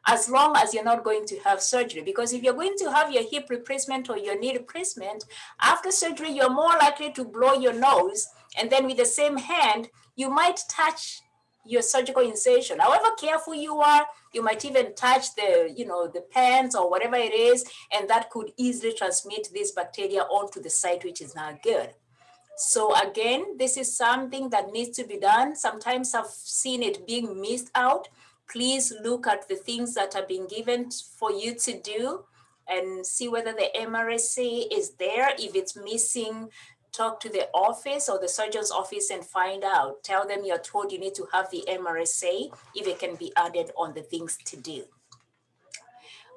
as long as you're not going to have surgery. Because if you're going to have your hip replacement or your knee replacement, after surgery, you're more likely to blow your nose, and then with the same hand, you might touch your surgical incision. However careful you are, you might even touch the, you know, the pens or whatever it is, and that could easily transmit this bacteria onto the site, which is not good. So again, this is something that needs to be done. Sometimes I've seen it being missed out. Please look at the things that are being given for you to do and see whether the MRSA is there. If it's missing, talk to the office or the surgeon's office and find out. Tell them you're told you need to have the MRSA if it can be added on the things to do.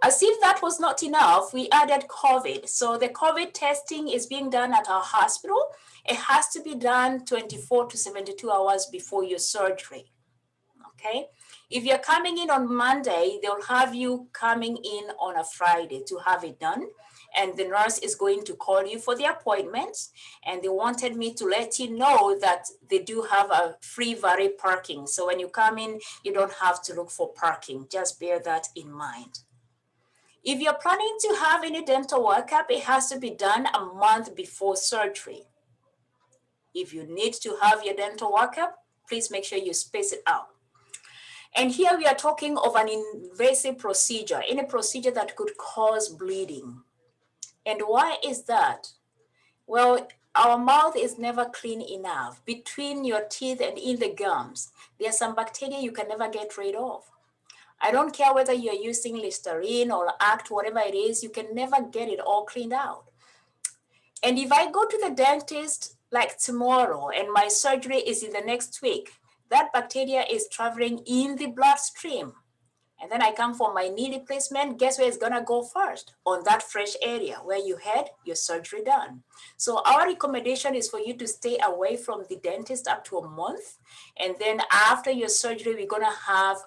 As if that was not enough, we added COVID. So the COVID testing is being done at our hospital. It has to be done 24 to 72 hours before your surgery, okay? If you're coming in on Monday, they'll have you coming in on a Friday to have it done. And the nurse is going to call you for the appointment. And they wanted me to let you know that they do have a free valet parking. So when you come in, you don't have to look for parking. Just bear that in mind. If you're planning to have any dental workup, it has to be done a month before surgery. If you need to have your dental workup, please make sure you space it out. And here we are talking of an invasive procedure, any procedure that could cause bleeding. And why is that? Well, our mouth is never clean enough. Between your teeth and in the gums, there's some bacteria you can never get rid of. I don't care whether you're using Listerine or Act, whatever it is, you can never get it all cleaned out. And if I go to the dentist like tomorrow and my surgery is in the next week, that bacteria is traveling in the bloodstream. And then I come for my knee replacement. Guess where it's gonna go first? On that fresh area where you had your surgery done. So our recommendation is for you to stay away from the dentist up to a month. And then after your surgery, we're gonna have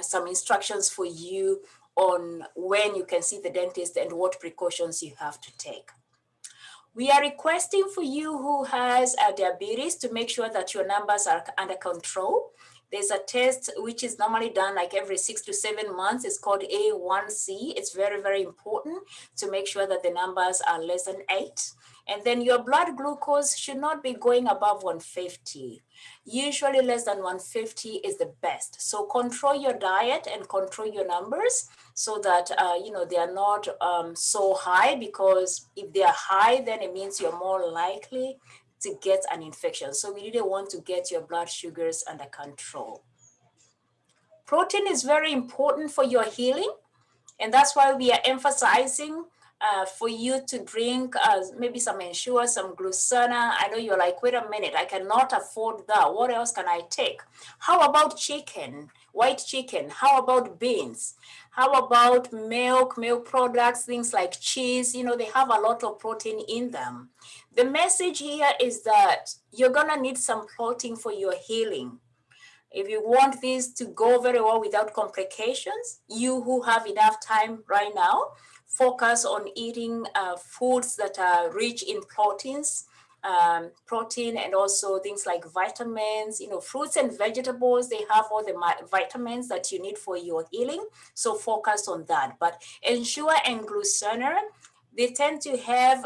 some instructions for you on when you can see the dentist and what precautions you have to take. We are requesting for you who has diabetes to make sure that your numbers are under control. There's a test which is normally done like every 6 to 7 months. It's called A1C. It's very, very important to make sure that the numbers are less than 8. And then your blood glucose should not be going above 150. Usually less than 150 is the best. So control your diet and control your numbers so that they are not so high, because if they are high, then it means you're more likely to get an infection. So we really want to get your blood sugars under control. Protein is very important for your healing, and that's why we are emphasizing for you to drink maybe some Ensure, some Glucina. I know you're like, wait a minute, I cannot afford that. What else can I take? How about chicken, white chicken? How about beans? How about milk products, things like cheese? They have a lot of protein in them. The message here is that you're gonna need some protein for your healing. If you want this to go very well without complications, you who have enough time right now, focus on eating foods that are rich in proteins, protein, and also things like vitamins. Fruits and vegetables, they have all the vitamins that you need for your healing. So focus on that. But Ensure and Glucina, they tend to have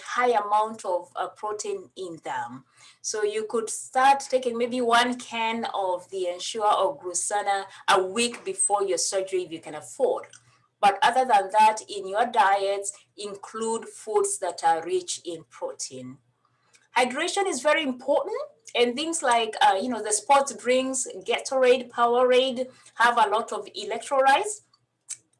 high amount of protein in them. So you could start taking maybe 1 can of the Ensure or Glucina a week before your surgery if you can afford. But other than that, in your diets, include foods that are rich in protein. Hydration is very important, and things like, the sports drinks, Gatorade, Powerade, have a lot of electrolytes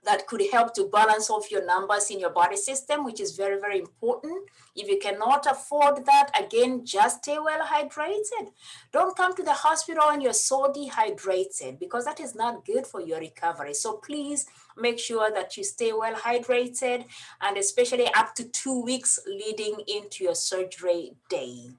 that could help to balance off your numbers in your body system, which is very, very important. If you cannot afford that, again, just stay well hydrated. Don't come to the hospital and you're so dehydrated, because that is not good for your recovery. So please make sure that you stay well hydrated, and especially up to 2 weeks leading into your surgery day.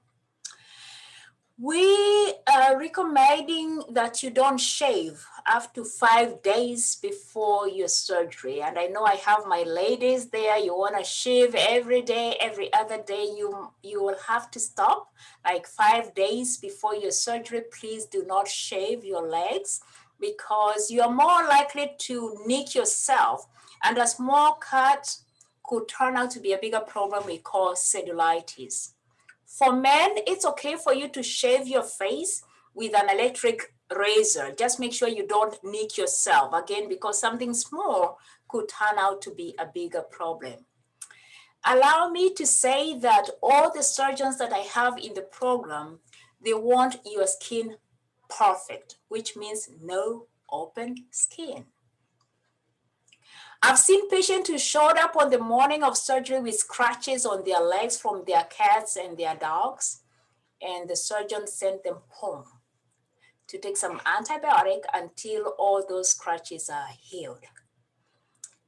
We are recommending that you don't shave up to 5 days before your surgery. And I know I have my ladies there. You want to shave every day, every other day. You will have to stop like 5 days before your surgery. Please do not shave your legs, because you are more likely to nick yourself. And a small cut could turn out to be a bigger problem we call cellulitis. For men, it's okay for you to shave your face with an electric razor. Just make sure you don't nick yourself, again, because something small could turn out to be a bigger problem. Allow me to say that all the surgeons that I have in the program, they want your skin perfect, which means no open skin. I've seen patients who showed up on the morning of surgery with scratches on their legs from their cats and their dogs, and the surgeon sent them home to take some antibiotic until all those scratches are healed.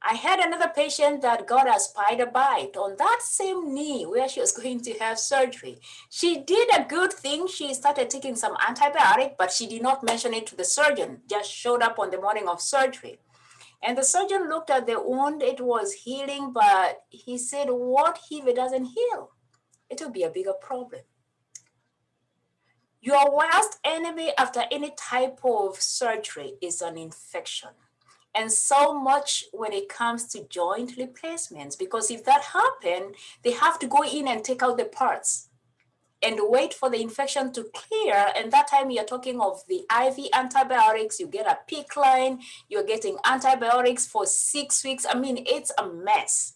I had another patient that got a spider bite on that same knee where she was going to have surgery. She did a good thing. She started taking some antibiotic, but she did not mention it to the surgeon, just showed up on the morning of surgery. And the surgeon looked at the wound, it was healing, but he said, what if it doesn't heal? It will be a bigger problem. Your worst enemy after any type of surgery is an infection. And so much when it comes to joint replacements, because if that happened, they have to go in and take out the parts and wait for the infection to clear. And that time you're talking of the IV antibiotics, you get a PICC line, you're getting antibiotics for 6 weeks. I mean, it's a mess.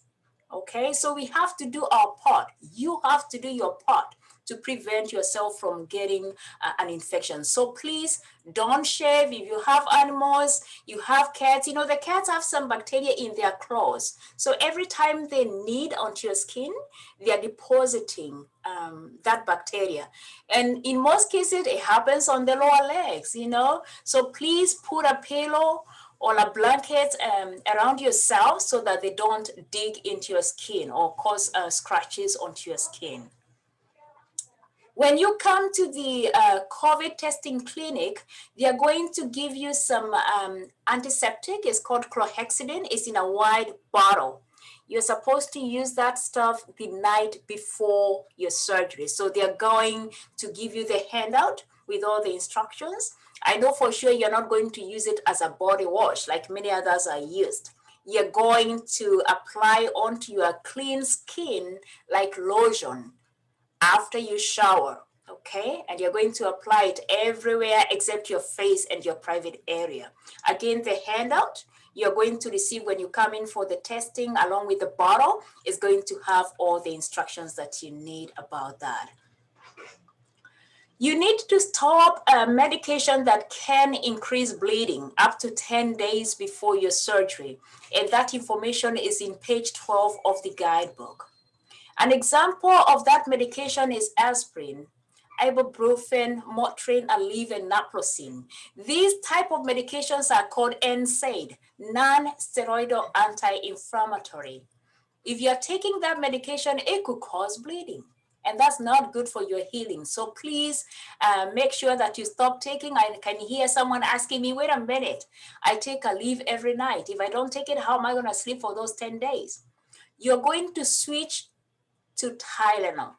Okay, so we have to do our part. You have to do your part to prevent yourself from getting an infection. So please don't shave. If you have animals, you have cats, you know, the cats have some bacteria in their claws. So every time they knead onto your skin, they are depositing that bacteria. And in most cases, it happens on the lower legs, you know. So please put a pillow or a blanket around yourself so that they don't dig into your skin or cause scratches onto your skin. When you come to the COVID testing clinic, they are going to give you some antiseptic. It's called chlorhexidine. It's in a wide bottle. You're supposed to use that stuff the night before your surgery. So they're going to give you the handout with all the instructions. I know for sure you're not going to use it as a body wash like many others are used. You're going to apply onto your clean skin like lotion after you shower, okay? And you're going to apply it everywhere except your face and your private area. Again, the handout you're going to receive when you come in for the testing along with the bottle is going to have all the instructions that you need about that. You need to stop a medication that can increase bleeding up to 10 days before your surgery. And that information is in page 12 of the guidebook. An example of that medication is aspirin, ibuprofen, Motrin, Aleve, and naproxen. These type of medications are called NSAID, non-steroidal anti-inflammatory. If you're taking that medication, it could cause bleeding, and that's not good for your healing. So please make sure that you stop taking. I can hear someone asking me, wait a minute, I take Aleve every night. If I don't take it, how am I gonna sleep for those 10 days? You're going to switch to Tylenol.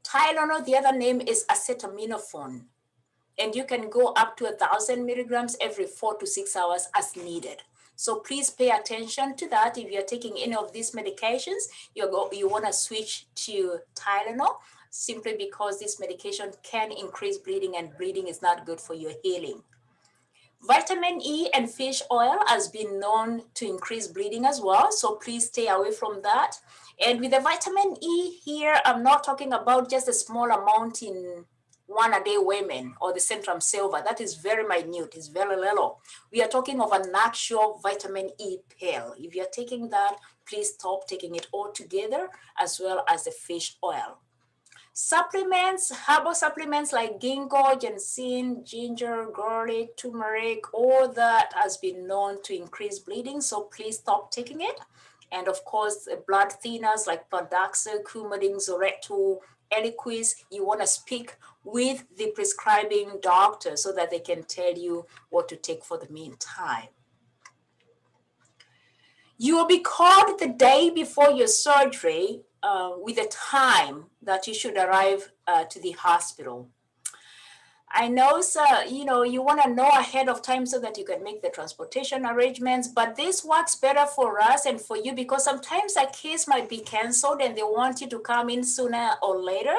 Tylenol, the other name is acetaminophen, and you can go up to 1,000 milligrams every 4 to 6 hours as needed. So please pay attention to that. If you're taking any of these medications, you want to switch to Tylenol simply because this medication can increase bleeding, and bleeding is not good for your healing. Vitamin E and fish oil has been known to increase bleeding as well, so please stay away from that. And with the vitamin E here, I'm not talking about just a small amount in 1-a-day women or the Centrum Silver. That is very minute, it's very little. We are talking of an actual vitamin E pill. If you're taking that, please stop taking it altogether, as well as the fish oil. Supplements, herbal supplements like ginkgo, ginseng, ginger, garlic, turmeric, all that has been known to increase bleeding, so please stop taking it. And of course, blood thinners like Pradaxa, Coumadin, Zoreto, Eliquis, you want to speak with the prescribing doctor so that they can tell you what to take for the meantime. You will be called the day before your surgery with a time that you should arrive to the hospital. I know, sir, you want to know ahead of time so that you can make the transportation arrangements, but this works better for us and for you because sometimes a case might be canceled and they want you to come in sooner or later.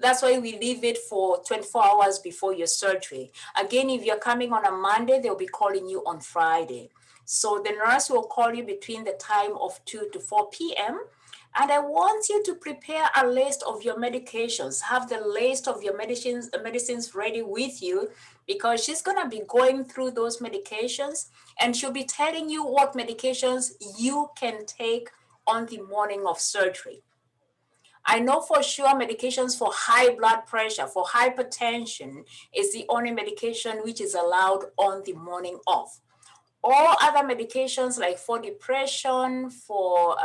That's why we leave it for 24 hours before your surgery. Again, if you're coming on a Monday, they'll be calling you on Friday. So the nurse will call you between the time of 2 to 4 p.m. And I want you to prepare a list of your medications. Have the list of your medicines ready with you because she's going to be going through those medications and she'll be telling you what medications you can take on the morning of surgery. I know for sure medications for high blood pressure, for hypertension is the only medication which is allowed on the morning of. All other medications like for depression, for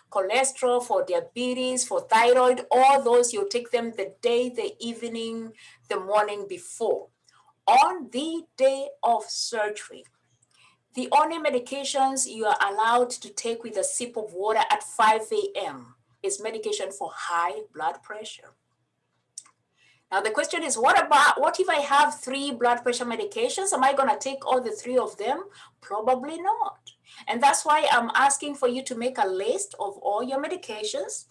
cholesterol, for diabetes, for thyroid, all those you take them the day, the evening, the morning before. On the day of surgery, the only medications you are allowed to take with a sip of water at 5 a.m. is medication for high blood pressure. Now the question is, what if I have 3 blood pressure medications? Am I going to take all the 3 of them? Probably not. And that's why I'm asking for you to make a list of all your medications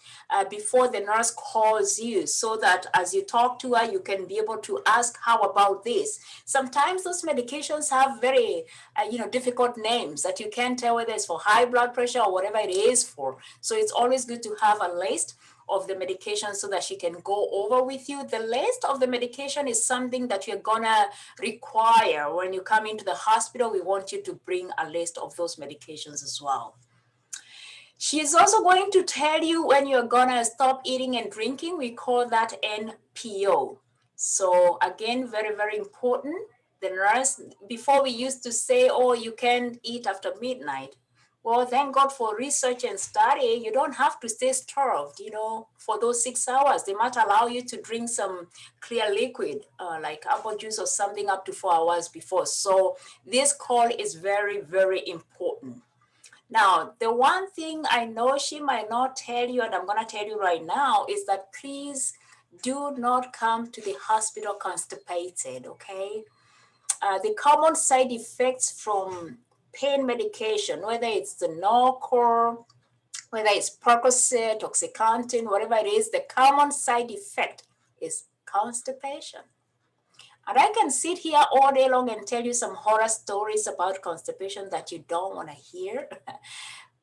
before the nurse calls you so that as you talk to her, you can be able to ask, how about this? Sometimes those medications have very difficult names that you can't tell whether it's for high blood pressure or whatever it is for. So it's always good to have a list of the medication so that she can go over with you. The list of the medication is something that you're gonna require when you come into the hospital. We want you to bring a list of those medications as well. She is also going to tell you when you're gonna stop eating and drinking. We call that NPO. So again, very, very important. The nurse, before we used to say, oh, you can't eat after midnight. Well, thank God for research and study. You don't have to stay starved, for those 6 hours. They might allow you to drink some clear liquid, like apple juice or something up to 4 hours before. So this call is very, very important. Now, the one thing I know she might not tell you, and I'm going to tell you right now, is that please do not come to the hospital constipated, okay? The common side effects from pain medication, whether it's the Norcor, whether it's Percocet, Oxycontin, whatever it is, the common side effect is constipation. And I can sit here all day long and tell you some horror stories about constipation that you don't want to hear.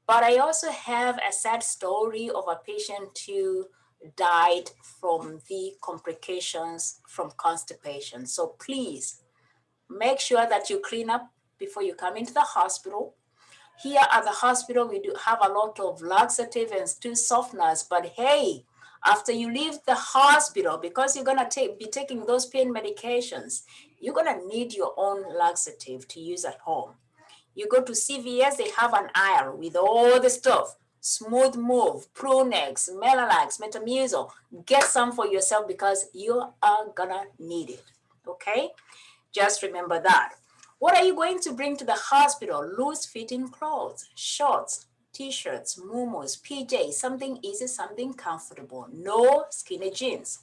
But I also have a sad story of a patient who died from the complications from constipation. So please make sure that you clean up before you come into the hospital. Here at the hospital, we do have a lot of laxative and stool softeners, but hey, after you leave the hospital, because you're gonna be taking those pain medications, you're gonna need your own laxative to use at home. You go to CVS, they have an aisle with all the stuff. Smooth Move, Prunex, Melalax, Metamucil. Get some for yourself because you are gonna need it, okay? Just remember that. What are you going to bring to the hospital? Loose fitting clothes, shorts, t-shirts, muumuus, PJs, something easy, something comfortable. No skinny jeans.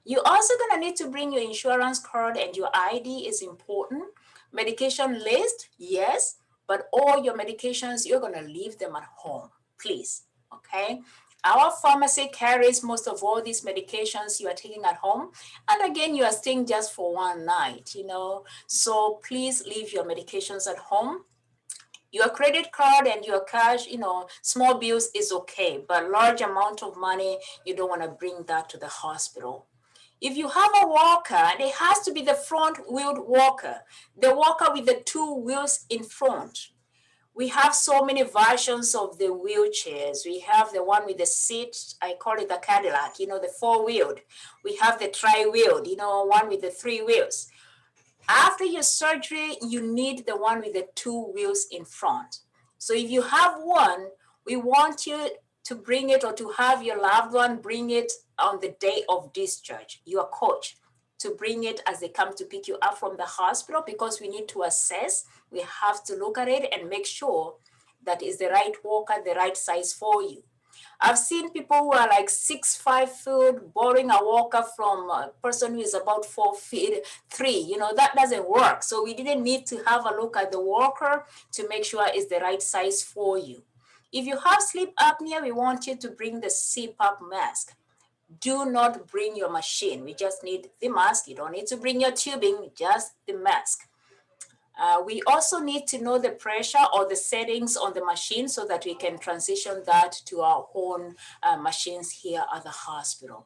You're also gonna need to bring your insurance card, and your ID is important. Medication list, yes, but all your medications, you're gonna leave them at home, please, okay? Our pharmacy carries most of all these medications you are taking at home. And again, you are staying just for one night, so please leave your medications at home. Your credit card and your cash, small bills is okay, but large amount of money, you don't want to bring that to the hospital. If you have a walker, it has to be the front-wheeled walker, the walker with the 2 wheels in front. We have so many versions of the wheelchairs. We have the one with the seat, I call it the Cadillac, the 4-wheeled. We have the tri-wheeled, one with the 3 wheels. After your surgery, you need the one with the 2 wheels in front. So if you have one, we want you to bring it, or to have your loved one bring it on the day of discharge, your coach, to bring it as they come to pick you up from the hospital, because we need to assess, we have to look at it and make sure that is the right walker, the right size for you. I've seen people who are like 6'5" foot borrowing a walker from a person who is about 4'3". That doesn't work. So we didn't need to have a look at the walker to make sure it's the right size for you. If you have sleep apnea, we want you to bring the CPAP mask. Do not bring your machine. We just need the mask. You don't need to bring your tubing, just the mask. We also need to know the pressure or the settings on the machine so that we can transition that to our own machines here at the hospital.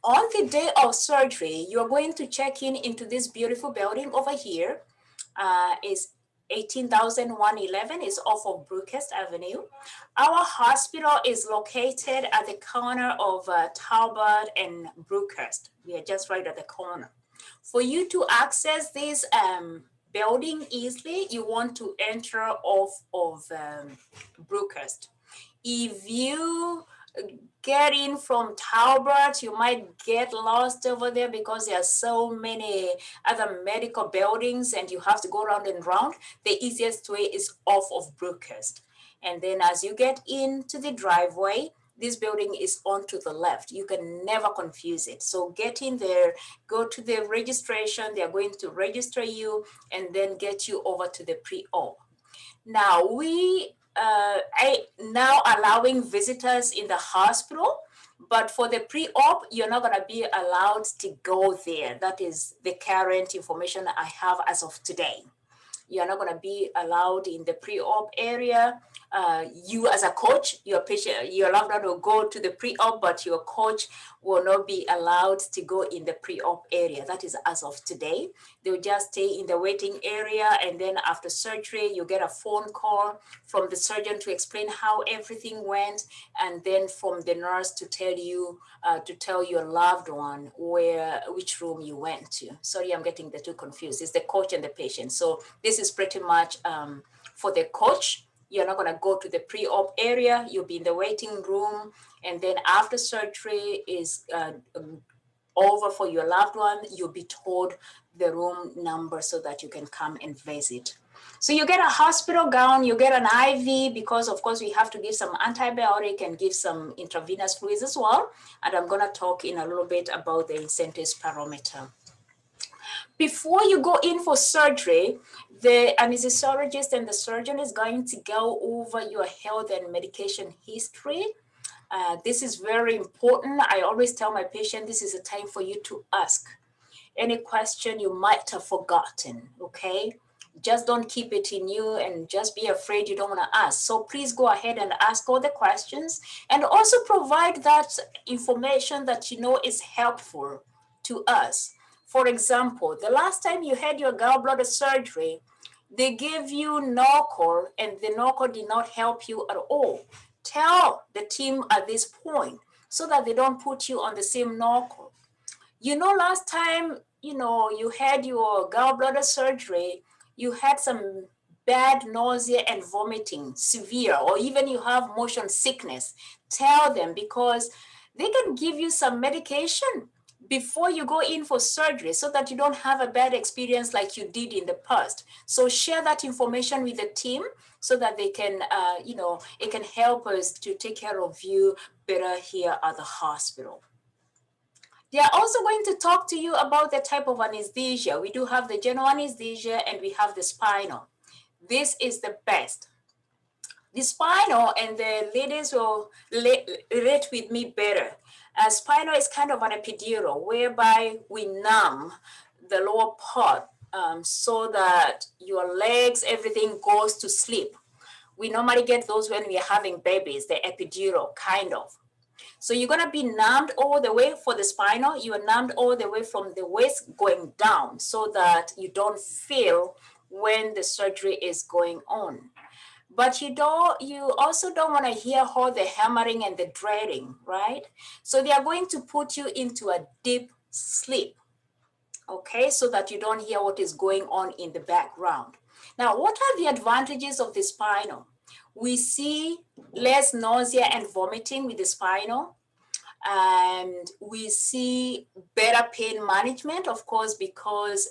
On the day of surgery, you're going to check in into this beautiful building over here. It's 18,111 is off of Brookhurst Avenue. Our hospital is located at the corner of Talbot and Brookhurst. We are just right at the corner. For you to access this building easily, you want to enter off of Brookhurst. If you get in from Talbot, you might get lost over there because there are so many other medical buildings and you have to go round and round. The easiest way is off of Brookhurst. And then as you get into the driveway, this building is on to the left. You can never confuse it. So get in there, go to the registration. They're going to register you and then get you over to the pre-op. Now, we now allowing visitors in the hospital, but for the pre-op, you're not gonna be allowed to go there. That is the current information I have as of today. You're not gonna be allowed in the pre-op area. you as a coach, your patient, your loved one will go to the pre-op, but your coach will not be allowed to go in the pre-op area. That is as of today. They'll just stay in the waiting area, and then after surgery, you get a phone call from the surgeon to explain how everything went, and then from the nurse to tell you, to tell your loved one which room you went to. Sorry, I'm getting the two confused. It's the coach and the patient. So this is pretty much for the coach. You're not going to go to the pre-op area. You'll be in the waiting room. And then after surgery is over for your loved one, you'll be told the room number so that you can come and visit. So you get a hospital gown, you get an IV, because of course we have to give some antibiotic and give some intravenous fluids as well. And I'm going to talk in a little bit about the incentives parameter. Before you go in for surgery, the anesthesiologist and the surgeon is going to go over your health and medication history. This is very important. I always tell my patient, this is a time for you to ask any question you might have forgotten, okay? Just don't keep it in you and just be afraid you don't want to ask. So please go ahead and ask all the questions, and also provide that information that you know is helpful to us. For example, the last time you had your gallbladder surgery, they gave you Norcor, and the Norcor did not help you at all. Tell the team at this point so that they don't put you on the same Norcor. You know, last time, you had your gallbladder surgery, you had some bad nausea and vomiting, severe, or even you have motion sickness. Tell them, because they can give you some medication before you go in for surgery so that you don't have a bad experience like you did in the past. So share that information with the team so that they can, it can help us to take care of you better here at the hospital. They are also going to talk to you about the type of anesthesia. We do have the general anesthesia and we have the spinal. This is the best. The spinal, and the ladies will relate with me better. Spinal is kind of an epidural whereby we numb the lower part so that your legs, everything goes to sleep. We normally get those when we are having babies, the epidural, kind of. So you're going to be numbed all the way for the spinal. You are numbed all the way from the waist going down so that you don't feel when the surgery is going on. But you also don't want to hear all the hammering and the dreading, right? So they are going to put you into a deep sleep, okay, so that you don't hear what is going on in the background. Now, what are the advantages of the spinal? We see less nausea and vomiting with the spinal, and we see better pain management, of course, because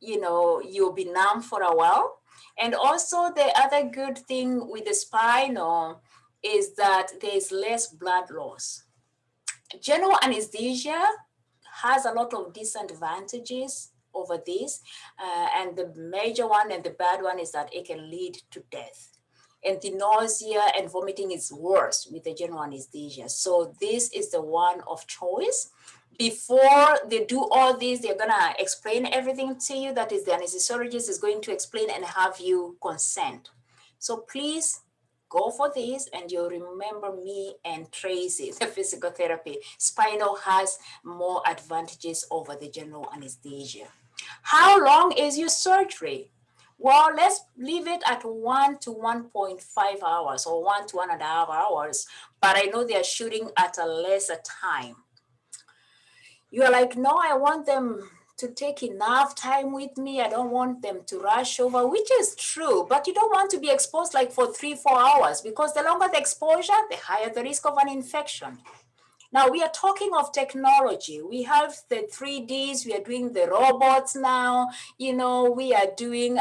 you'll be numb for a while. And also the other good thing with the spinal is that there's less blood loss. General anesthesia has a lot of disadvantages over this. And the major one and the bad one is that it can lead to death. And the nausea and vomiting is worse with the general anesthesia. So this is the one of choice. Before they do all this, they're gonna explain everything to you. That is, the anesthesiologist is going to explain and have you consent. So please go for this, and you'll remember me and Tracy, the physical therapy. Spinal has more advantages over the general anesthesia. How long is your surgery? Well, let's leave it at 1 to 1.5 hours or 1 to 1.5 hours, but I know they're shooting at a lesser time. You're like, no, I want them to take enough time with me. I don't want them to rush over, which is true, but you don't want to be exposed like for 3-4 hours, because the longer the exposure, the higher the risk of an infection. Now we are talking of technology. We have the 3Ds, we are doing the robots now, we are doing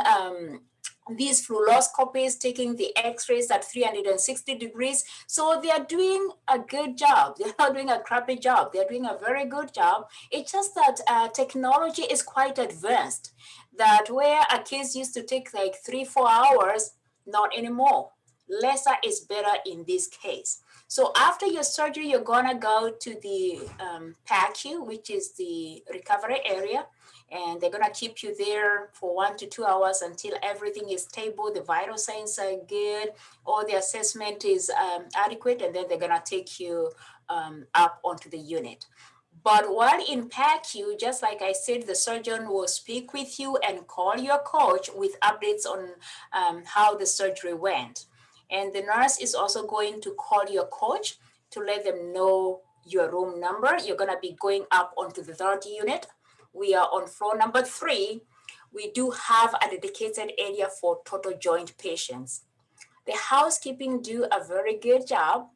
these fluoroscopies, taking the x-rays at 360 degrees. So they are doing a good job. They're not doing a crappy job. They're doing a very good job. It's just that technology is quite advanced, that where a case used to take like 3-4 hours, not anymore. Lesser is better in this case. So after your surgery, you're gonna go to the PACU, which is the recovery area, and they're gonna keep you there for 1 to 2 hours until everything is stable, the vital signs are good, all the assessment is adequate, and then they're gonna take you up onto the unit. But while in PACU, just like I said, the surgeon will speak with you and call your coach with updates on how the surgery went. And the nurse is also going to call your coach to let them know your room number. You're going to be going up onto the third unit. We are on floor number 3. We do have a dedicated area for total joint patients. The housekeeping do a very good job,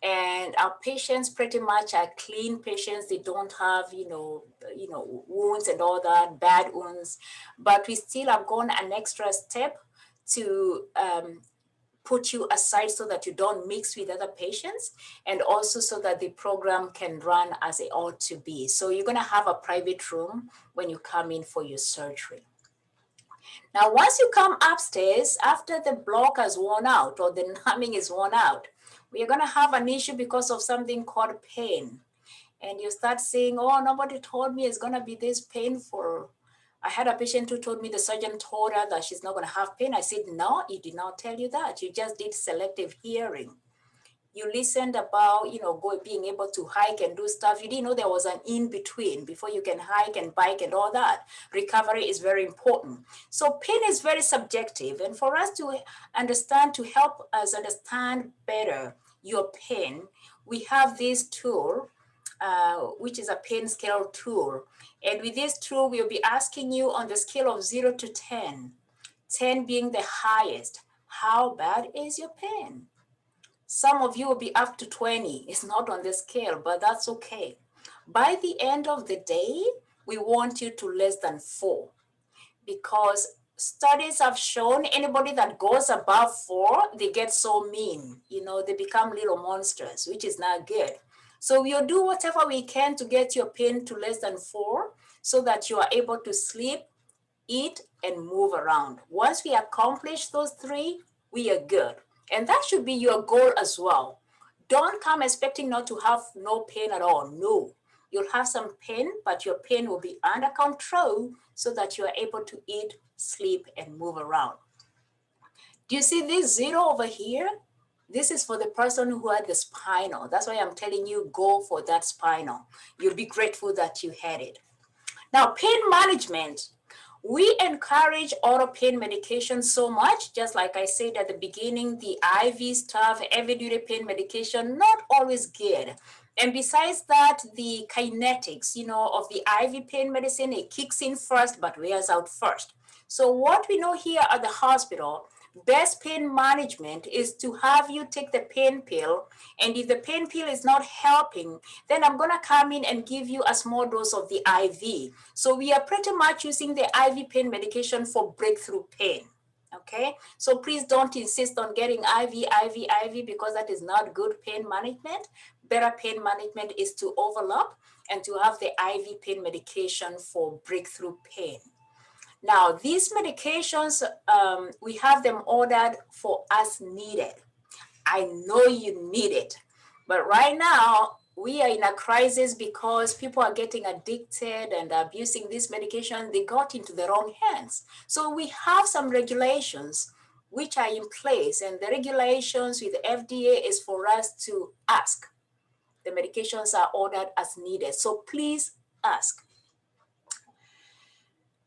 and our patients pretty much are clean patients. They don't have wounds and all that, bad wounds, but we still have gone an extra step to put you aside so that you don't mix with other patients, and also so that the program can run as it ought to be. So you're going to have a private room when you come in for your surgery. Now, once you come upstairs, after the block has worn out or the numbing is worn out, we are going to have an issue because of something called pain. And you start saying, oh, nobody told me it's going to be this painful. I had a patient who told me the surgeon told her that she's not going to have pain. I said, no, he did not tell you that. You just did selective hearing. You listened about, being able to hike and do stuff. You didn't know there was an in-between before you can hike and bike and all that. Recovery is very important. So pain is very subjective. And for us to understand, to help us understand better your pain, we have this tool, which is a pain scale tool. And with this tool, we'll be asking you on the scale of 0 to 10, 10 being the highest, how bad is your pain? Some of you will be up to 20. It's not on the scale, but that's okay. By the end of the day, we want you to less than 4, because studies have shown anybody that goes above 4, they get so mean. They become little monsters, which is not good. So we'll do whatever we can to get your pain to less than 4 so that you are able to sleep, eat, and move around. Once we accomplish those 3, we are good. And that should be your goal as well. Don't come expecting not to have no pain at all. No, you'll have some pain, but your pain will be under control so that you are able to eat, sleep, and move around. Do you see this 0 over here? This is for the person who had the spinal. That's why I'm telling you, go for that spinal. You'll be grateful that you had it. Now, pain management. We encourage oral pain medication so much, just like I said at the beginning, the IV stuff, everyday pain medication, not always good. And besides that, the kinetics, of the IV pain medicine, it kicks in first, but wears out first. So what we know here at the hospital, best pain management is to have you take the pain pill. And if the pain pill is not helping, then I'm going to come in and give you a small dose of the IV. So we are pretty much using the IV pain medication for breakthrough pain. Okay, so please don't insist on getting IV, because that is not good pain management. Better pain management is to overlap and to have the IV pain medication for breakthrough pain. Now, these medications, we have them ordered for as needed. I know you need it, but right now we are in a crisis because people are getting addicted and abusing this medication. They got into the wrong hands. So we have some regulations which are in place, and the regulations with the FDA is for us to ask. The medications are ordered as needed. So please ask.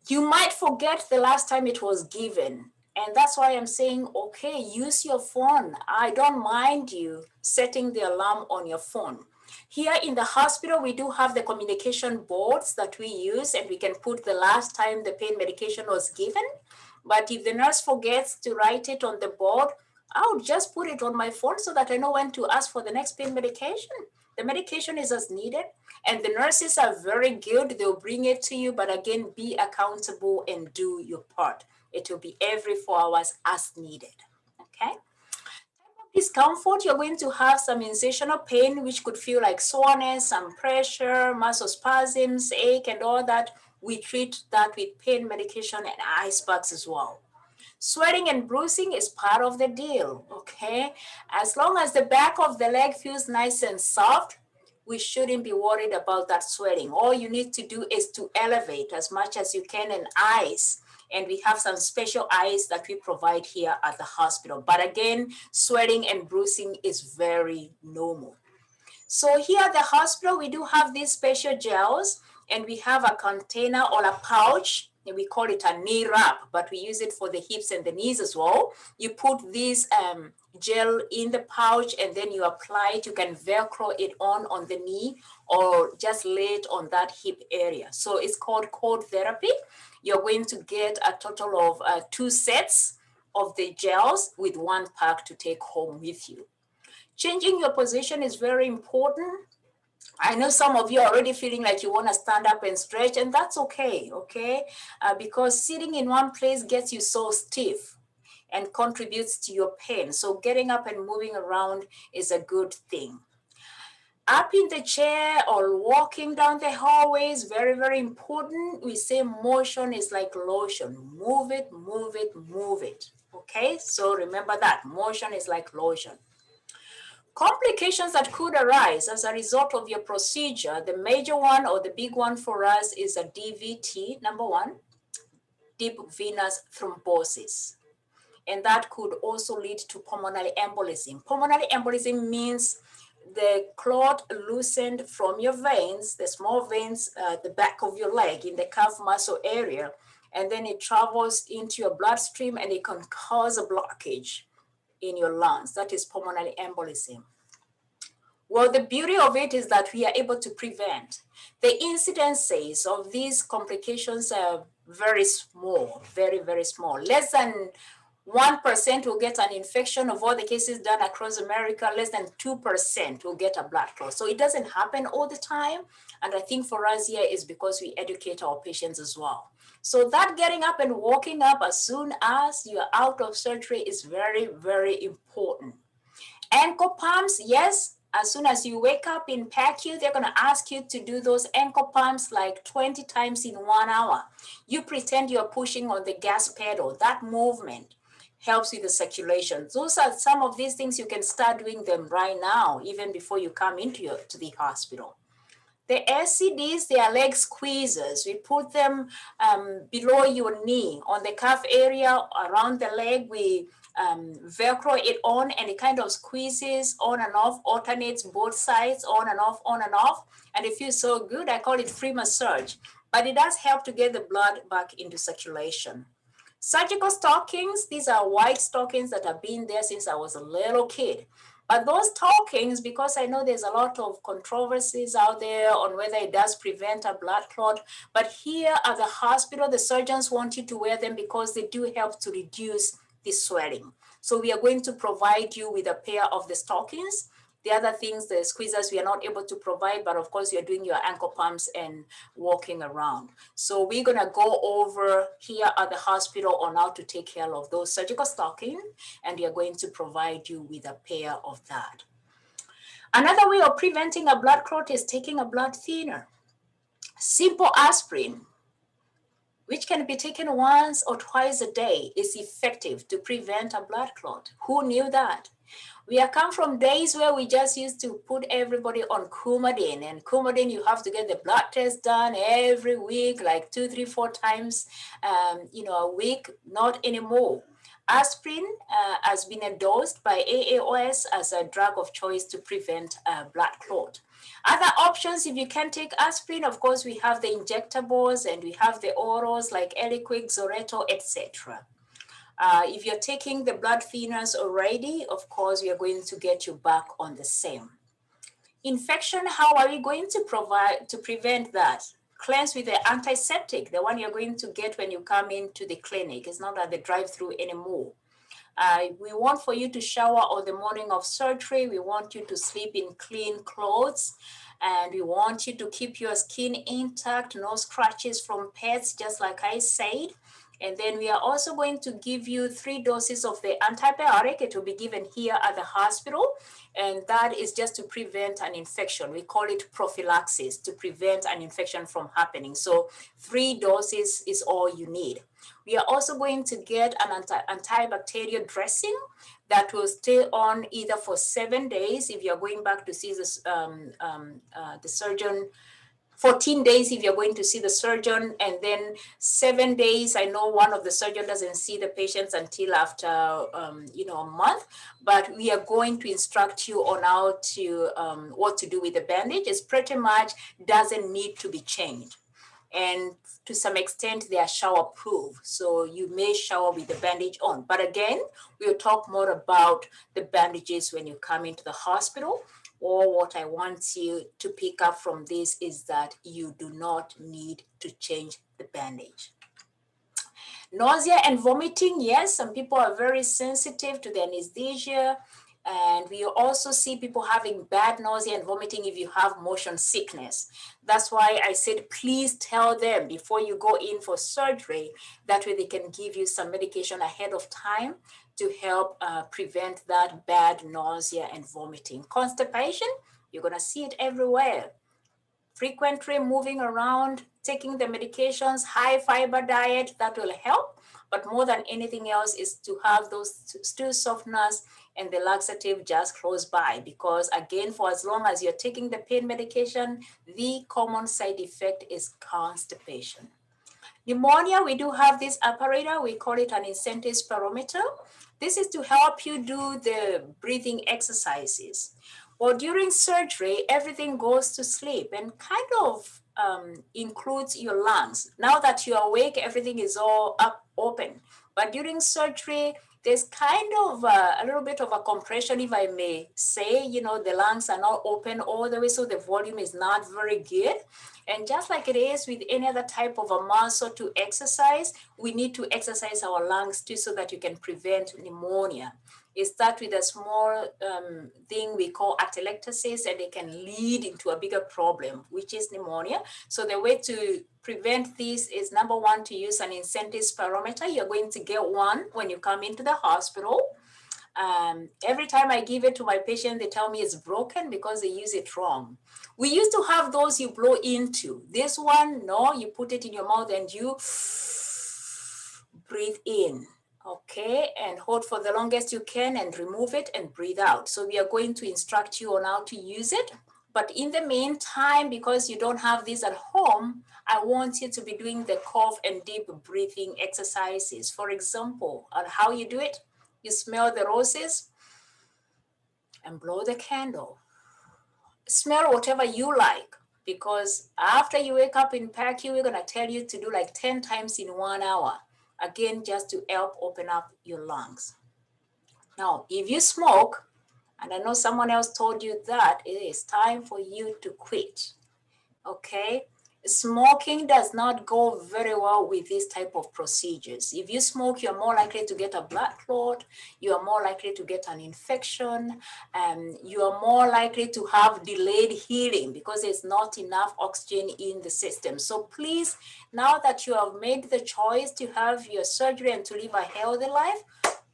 You might forget the last time it was given. And that's why I'm saying, okay, use your phone. I don't mind you setting the alarm on your phone. Here in the hospital, we do have the communication boards that we use, and we can put the last time the pain medication was given. But if the nurse forgets to write it on the board, I'll just put it on my phone so that I know when to ask for the next pain medication. The medication is as needed, and the nurses are very good. They'll bring it to you, but again, be accountable and do your part. It will be every 4 hours as needed, okay? Discomfort, you're going to have some incisional pain, which could feel like soreness, some pressure, muscle spasms, ache, and all that. We treat that with pain medication and ice baths as well. Sweating and bruising is part of the deal, okay? As long as the back of the leg feels nice and soft, we shouldn't be worried about that sweating. All you need to do is to elevate as much as you can and ice. And we have some special ice that we provide here at the hospital. But again, sweating and bruising is very normal. So here at the hospital, we do have these special gels, and we have a container or a pouch, and we call it a knee wrap, but we use it for the hips and the knees as well. You put this gel in the pouch, and then you apply it. You can Velcro it on the knee, or just lay it on that hip area. So it's called cold therapy. You're going to get a total of 2 sets of the gels with 1 pack to take home with you. Changing your position is very important. I know some of you are already feeling like you want to stand up and stretch, and that's okay, okay? Because sitting in one place gets you so stiff and contributes to your pain. So getting up and moving around is a good thing. Up in the chair or walking down the hallway is very, very important. We say motion is like lotion. Move it, move it, move it. Okay, so remember that motion is like lotion. Complications that could arise as a result of your procedure, the major one or the big one for us is a DVT, number 1, deep venous thrombosis. And that could also lead to pulmonary embolism. Pulmonary embolism means the clot loosened from your veins, the small veins at the back of your leg in the calf muscle area, and then it travels into your bloodstream and it can cause a blockage in your lungs. That is pulmonary embolism. Well, the beauty of it is that we are able to prevent. The incidences of these complications are very small, very, very small. Less than 1% will get an infection of all the cases done across America. Less than 2% will get a blood clot. So it doesn't happen all the time. And I think for us here is because we educate our patients as well. So that getting up and walking up as soon as you're out of surgery is very, very important. Ankle pumps, yes. As soon as you wake up in PACU, they're going to ask you to do those ankle pumps like 20 times in 1 hour. You pretend you're pushing on the gas pedal. That movement helps with the circulation. Those are some of these things you can start doing them right now, even before you come into the hospital. The SCDs, they are leg squeezers. We put them below your knee on the calf area around the leg. We Velcro it on, and it kind of squeezes on and off, alternates both sides, on and off, and it feels so good. I call it free massage, but it does help to get the blood back into circulation. Surgical stockings, these are white stockings that have been there since I was a little kid. But those stockings, because I know there's a lot of controversies out there on whether it does prevent a blood clot, but here at the hospital, the surgeons want you to wear them because they do help to reduce the swelling. So we are going to provide you with a pair of the stockings. The other things, the squeezers, we are not able to provide, but of course you're doing your ankle pumps and walking around. So we're gonna go over here at the hospital on how to take care of those surgical stockings, and we are going to provide you with a pair of that. Another way of preventing a blood clot is taking a blood thinner. Simple aspirin, which can be taken once or twice a day, is effective to prevent a blood clot. Who knew that? We have come from days where we just used to put everybody on Coumadin, and Coumadin, you have to get the blood test done every week, like 2, 3, 4 times, a week. Not anymore. Aspirin has been endorsed by AAOS as a drug of choice to prevent blood clot. Other options, if you can't take aspirin, of course, we have the injectables and we have the orals like Eliquis, Zoreto, etc. If you're taking the blood thinners already, of course, we are going to get you back on the same. Infection, how are we going to prevent that? Cleanse with the antiseptic, the one you're going to get when you come into the clinic. It's not at the drive-through anymore. We want for you to shower on the morning of surgery. We want you to sleep in clean clothes. And we want you to keep your skin intact, no scratches from pets, just like I said. And then we are also going to give you 3 doses of the antibiotic. It will be given here at the hospital. And that is just to prevent an infection. We call it prophylaxis, to prevent an infection from happening. So 3 doses is all you need. We are also going to get an antibacterial dressing that will stay on either for 7 days if you're going back to see this, the surgeon, 14 days if you're going to see the surgeon, and then 7 days. I know one of the surgeon doesn't see the patients until after, a month, but we are going to instruct you on how to, what to do with the bandage. It's pretty much doesn't need to be changed. And to some extent, they are shower proof. So you may shower with the bandage on. But again, we'll talk more about the bandages when you come into the hospital. Or what I want you to pick up from this is that you do not need to change the bandage. Nausea and vomiting, yes, some people are very sensitive to the anesthesia. And we also see people having bad nausea and vomiting if you have motion sickness. That's why I said, please tell them before you go in for surgery, that way they can give you some medication ahead of time to help prevent that bad nausea and vomiting. Constipation, you're gonna see it everywhere. Frequently moving around, taking the medications, high fiber diet, that will help. But more than anything else is to have those stool softeners and the laxative just close by, because again, for as long as you're taking the pain medication, the common side effect is constipation. Pneumonia, we do have this apparatus, we call it an incentive spirometer. This is to help you do the breathing exercises. Well, during surgery, everything goes to sleep and kind of includes your lungs. Now that you're awake, everything is all up open. But during surgery, there's kind of a little bit of a compression, if I may say. The lungs are not open all the way, so the volume is not very good. And just like it is with any other type of a muscle to exercise, we need to exercise our lungs too, so that you can prevent pneumonia. It starts with a small thing we call atelectasis, and it can lead into a bigger problem, which is pneumonia. So the way to prevent this is, number one, to use an incentive spirometer. You're going to get one when you come into the hospital. Every time I give it to my patient, they tell me it's broken because they use it wrong. We used to have those you blow into. This one, no, you put it in your mouth and you breathe in. Okay, and hold for the longest you can and remove it and breathe out. So we are going to instruct you on how to use it. But in the meantime, because you don't have this at home, I want you to be doing the cough and deep breathing exercises. For example, on how you do it, you smell the roses and blow the candle. Smell whatever you like, because after you wake up in PACU, we're gonna tell you to do like 10 times in 1 hour. Again, just to help open up your lungs. Now, if you smoke, and I know someone else told you that, it is time for you to quit, okay? Smoking does not go very well with this type of procedures. If you smoke, you're more likely to get a blood clot, you are more likely to get an infection, and you are more likely to have delayed healing because there's not enough oxygen in the system. So please, now that you have made the choice to have your surgery and to live a healthy life,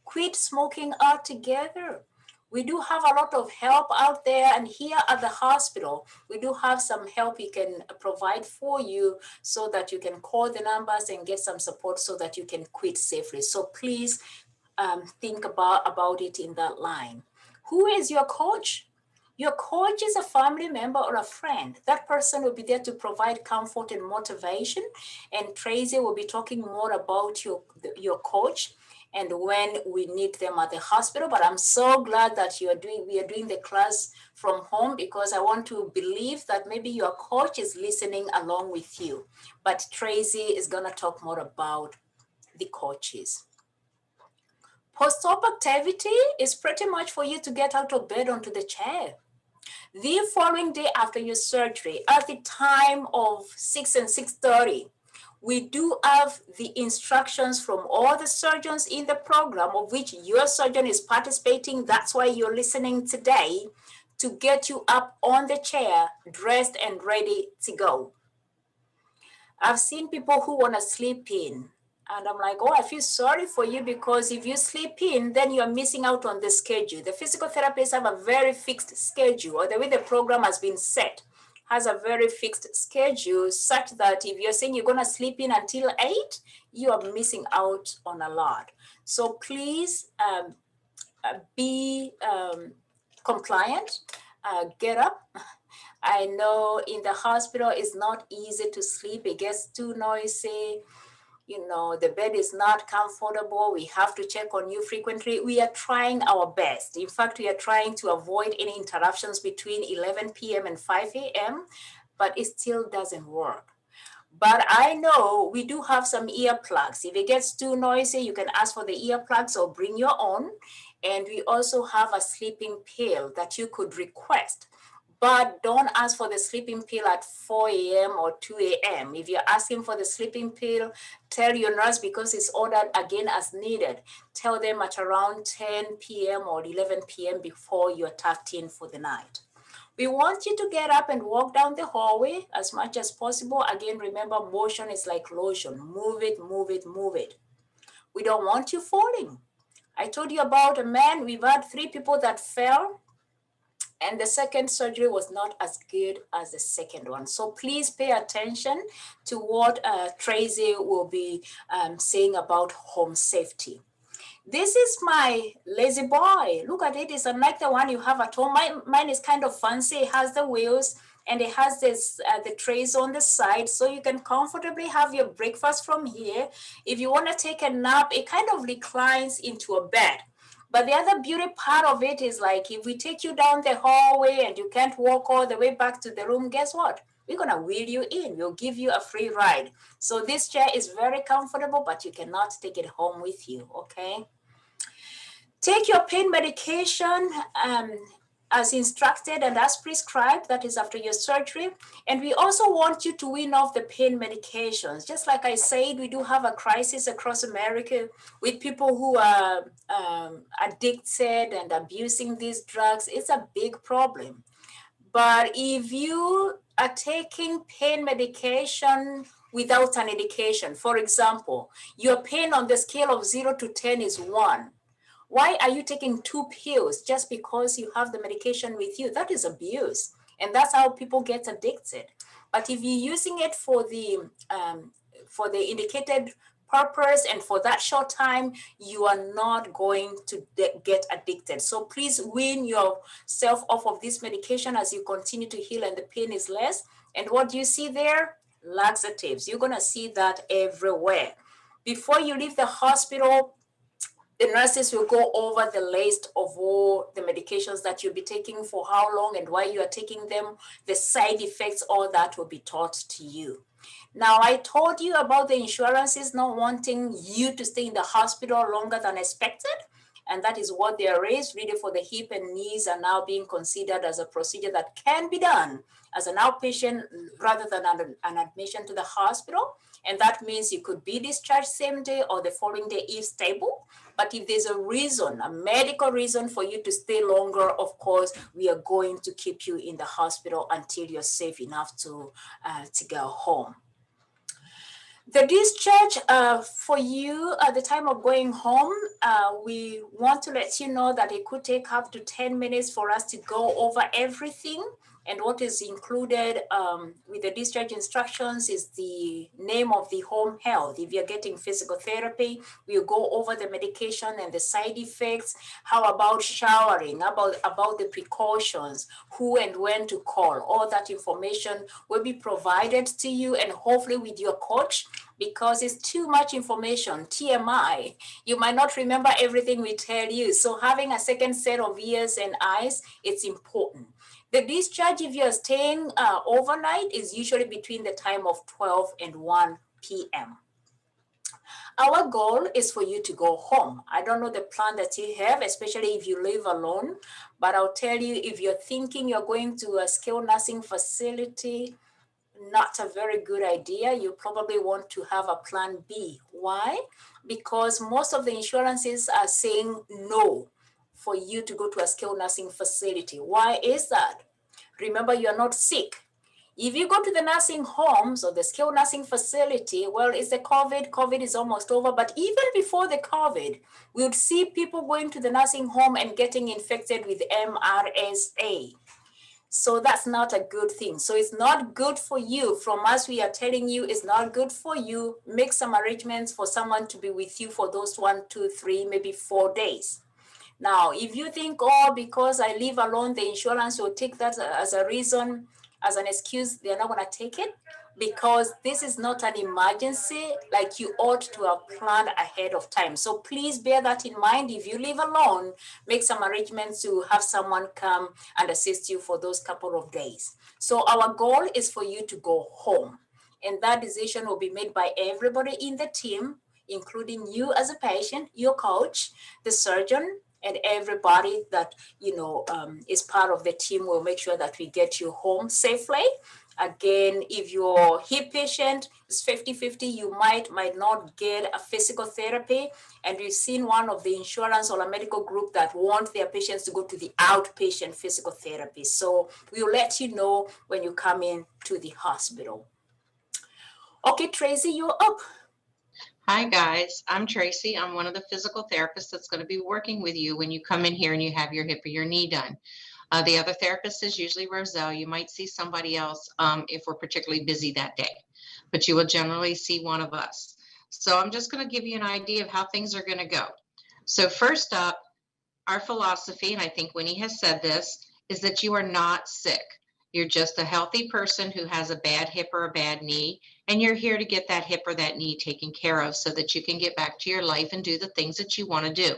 quit smoking altogether. We do have a lot of help out there, and here at the hospital, we do have some help we can provide for you so that you can call the numbers and get some support so that you can quit safely. So please think about it in that line. Who is your coach? Your coach is a family member or a friend. That person will be there to provide comfort and motivation. And Tracy will be talking more about your coach and when we need them at the hospital. But I'm so glad that we are doing the class from home, because I want to believe that maybe your coach is listening along with you. But Tracy is gonna talk more about the coaches. Post-op activity is pretty much for you to get out of bed onto the chair. The following day after your surgery, at the time of 6 and 6:30, we do have the instructions from all the surgeons in the program, of which your surgeon is participating. That's why you're listening today, to get you up on the chair, dressed and ready to go. I've seen people who want to sleep in. And I'm like, oh, I feel sorry for you, because if you sleep in, then you're missing out on the schedule. The physical therapists have a very fixed schedule, or the way the program has been set has a very fixed schedule, such that if you're saying you're going to sleep in until 8, you are missing out on a lot. So please be compliant, get up. I know in the hospital it's not easy to sleep. It gets too noisy. You know, the bed is not comfortable. We have to check on you frequently. We are trying our best. In fact, we are trying to avoid any interruptions between 11 p.m. and 5 a.m., but it still doesn't work. But I know we do have some earplugs. If it gets too noisy, you can ask for the earplugs or bring your own. And we also have a sleeping pill that you could request. But don't ask for the sleeping pill at 4 a.m. or 2 a.m. If you're asking for the sleeping pill, tell your nurse, because it's ordered again as needed. Tell them at around 10 p.m. or 11 p.m. before you're tucked in for the night. We want you to get up and walk down the hallway as much as possible. Again, remember, motion is like lotion. Move it, move it, move it. We don't want you falling. I told you about a man. We've had 3 people that fell, and the second surgery was not as good as the second one. So please pay attention to what Tracy will be saying about home safety. This is my lazy boy. Look at it. It's unlike the one you have at home. Mine is kind of fancy. It has the wheels and it has this the trays on the side, so you can comfortably have your breakfast from here. If you want to take a nap, it kind of reclines into a bed. But the other beauty part of it is, like, if we take you down the hallway and you can't walk all the way back to the room, guess what? We're going to wheel you in. We'll give you a free ride. So this chair is very comfortable, but you cannot take it home with you, okay? Take your pain medication as instructed and as prescribed, that is after your surgery. And we also want you to wean off the pain medications. Just like I said, we do have a crisis across America with people who are addicted and abusing these drugs. It's a big problem. But if you are taking pain medication without an indication, for example, your pain on the scale of 0 to 10 is 1. Why are you taking 2 pills just because you have the medication with you? That is abuse. And that's how people get addicted. But if you're using it for the indicated purpose and for that short time, you are not going to get addicted. So please wean yourself off of this medication as you continue to heal and the pain is less. And what do you see there? Laxatives. You're going to see that everywhere. Before you leave the hospital, the nurses will go over the list of all the medications that you'll be taking, for how long and why you are taking them, the side effects, all that will be taught to you. Now, I told you about the insurances not wanting you to stay in the hospital longer than expected. And that is what they are raised. Really, for the hip and knees are now being considered as a procedure that can be done as an outpatient rather than an admission to the hospital. And that means you could be discharged same day or the following day if stable. But if there's a reason, a medical reason for you to stay longer, of course, we are going to keep you in the hospital until you're safe enough to go home. The discharge for you at the time of going home, we want to let you know that it could take up to 10 minutes for us to go over everything. And what is included with the discharge instructions is the name of the home health. If you're getting physical therapy, we'll go over the medication and the side effects. How about showering? About the precautions, who and when to call. All that information will be provided to you, and hopefully with your coach, because it's too much information, TMI. You might not remember everything we tell you. So having a second set of ears and eyes, it's important. The discharge, if you're staying overnight, is usually between the time of 12 and 1 p.m. Our goal is for you to go home. I don't know the plan that you have, especially if you live alone, but I'll tell you, if you're thinking you're going to a skilled nursing facility, not a very good idea. You probably want to have a plan B. Why? Because most of the insurances are saying no for you to go to a skilled nursing facility. Why is that? Remember, you're not sick. If you go to the nursing homes or the skilled nursing facility, well, it's the COVID is almost over, but even before the COVID, we would see people going to the nursing home and getting infected with MRSA. So that's not a good thing. So it's not good for you. From us, we are telling you it's not good for you. Make some arrangements for someone to be with you for those 1, 2, 3, maybe 4 days. Now, if you think, oh, because I live alone, the insurance will take that as a reason, as an excuse, they're not going to take it, because this is not an emergency like you ought to have planned ahead of time. So please bear that in mind. If you live alone, make some arrangements to have someone come and assist you for those couple of days. So our goal is for you to go home, and that decision will be made by everybody in the team, including you as a patient, your coach, the surgeon, and everybody that is part of the team. Will make sure that we get you home safely. Again, if your hip patient is 50-50, you might not get a physical therapy. And we've seen one of the insurance or a medical group that want their patients to go to the outpatient physical therapy. So we'll let you know when you come in to the hospital. Okay, Tracy, you're up. Hi guys, I'm Tracy. I'm one of the physical therapists that's going to be working with you when you come in here and you have your hip or your knee done. The other therapist is usually Roselle. You might see somebody else if we're particularly busy that day, but you will generally see one of us. So I'm just going to give you an idea of how things are going to go. So first up, our philosophy, and I think Winnie has said this, is that you are not sick. You're just a healthy person who has a bad hip or a bad knee, and you're here to get that hip or that knee taken care of so that you can get back to your life and do the things that you want to do.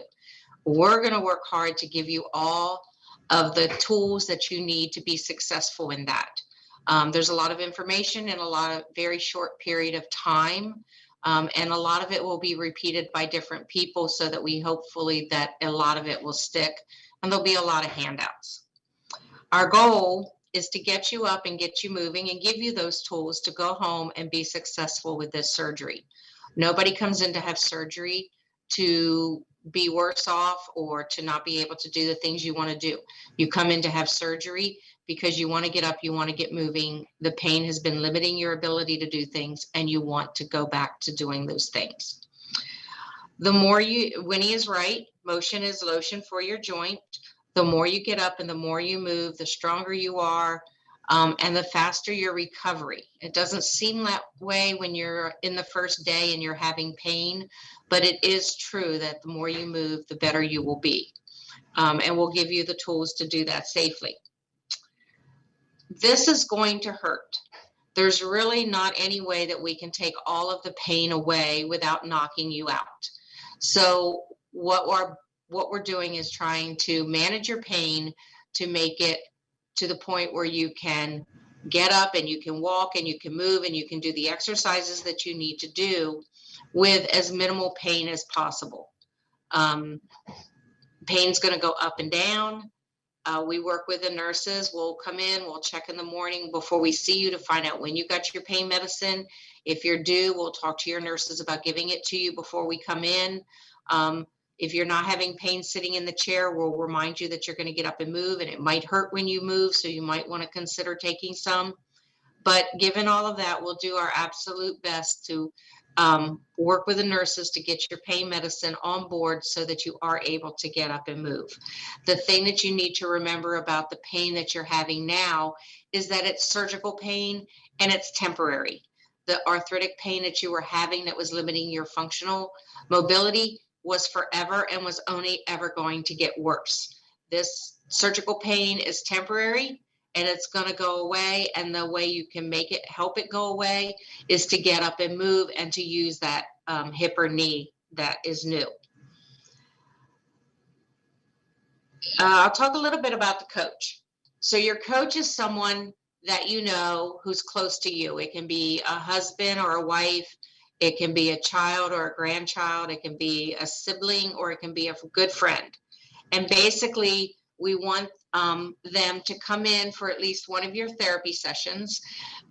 We're going to work hard to give you all of the tools that you need to be successful in that. There's a lot of information in a lot of very short period of time. And a lot of it will be repeated by different people so that we hopefully that a lot of it will stick, and there'll be a lot of handouts. Our goal is to get you up and get you moving and give you those tools to go home and be successful with this surgery. Nobody comes in to have surgery to be worse off or to not be able to do the things you want to do. You come in to have surgery because you want to get up, you want to get moving. The pain has been limiting your ability to do things, and you want to go back to doing those things. The more Winnie is right, motion is lotion for your joint. The more you get up and the more you move, the stronger you are, and the faster your recovery. It doesn't seem that way when you're in the first day and you're having pain, but it is true that the more you move, the better you will be. And we'll give you the tools to do that safely. This is going to hurt. There's really not any way that we can take all of the pain away without knocking you out. So what we're doing is trying to manage your pain to make it to the point where you can get up and you can walk and you can move and you can do the exercises that you need to do with as minimal pain as possible. Pain's going to go up and down. We work with the nurses. We'll come in, we'll check in the morning before we see you to find out when you got your pain medicine. If you're due, we'll talk to your nurses about giving it to you before we come in. If you're not having pain sitting in the chair, we'll remind you that you're going to get up and move, and it might hurt when you move, so you might want to consider taking some. But given all of that, we'll do our absolute best to work with the nurses to get your pain medicine on board so that you are able to get up and move. The thing that you need to remember about the pain that you're having now is that it's surgical pain and it's temporary. The arthritic pain that you were having that was limiting your functional mobility was forever and was only ever going to get worse. This surgical pain is temporary and it's going to go away. And the way you can make it, help it go away, is to get up and move and to use that hip or knee that is new. I'll talk a little bit about the coach. So your coach is someone that you know who's close to you. It can be a husband or a wife. It can be a child or a grandchild. It can be a sibling, or it can be a good friend. And basically, we want them to come in for at least one of your therapy sessions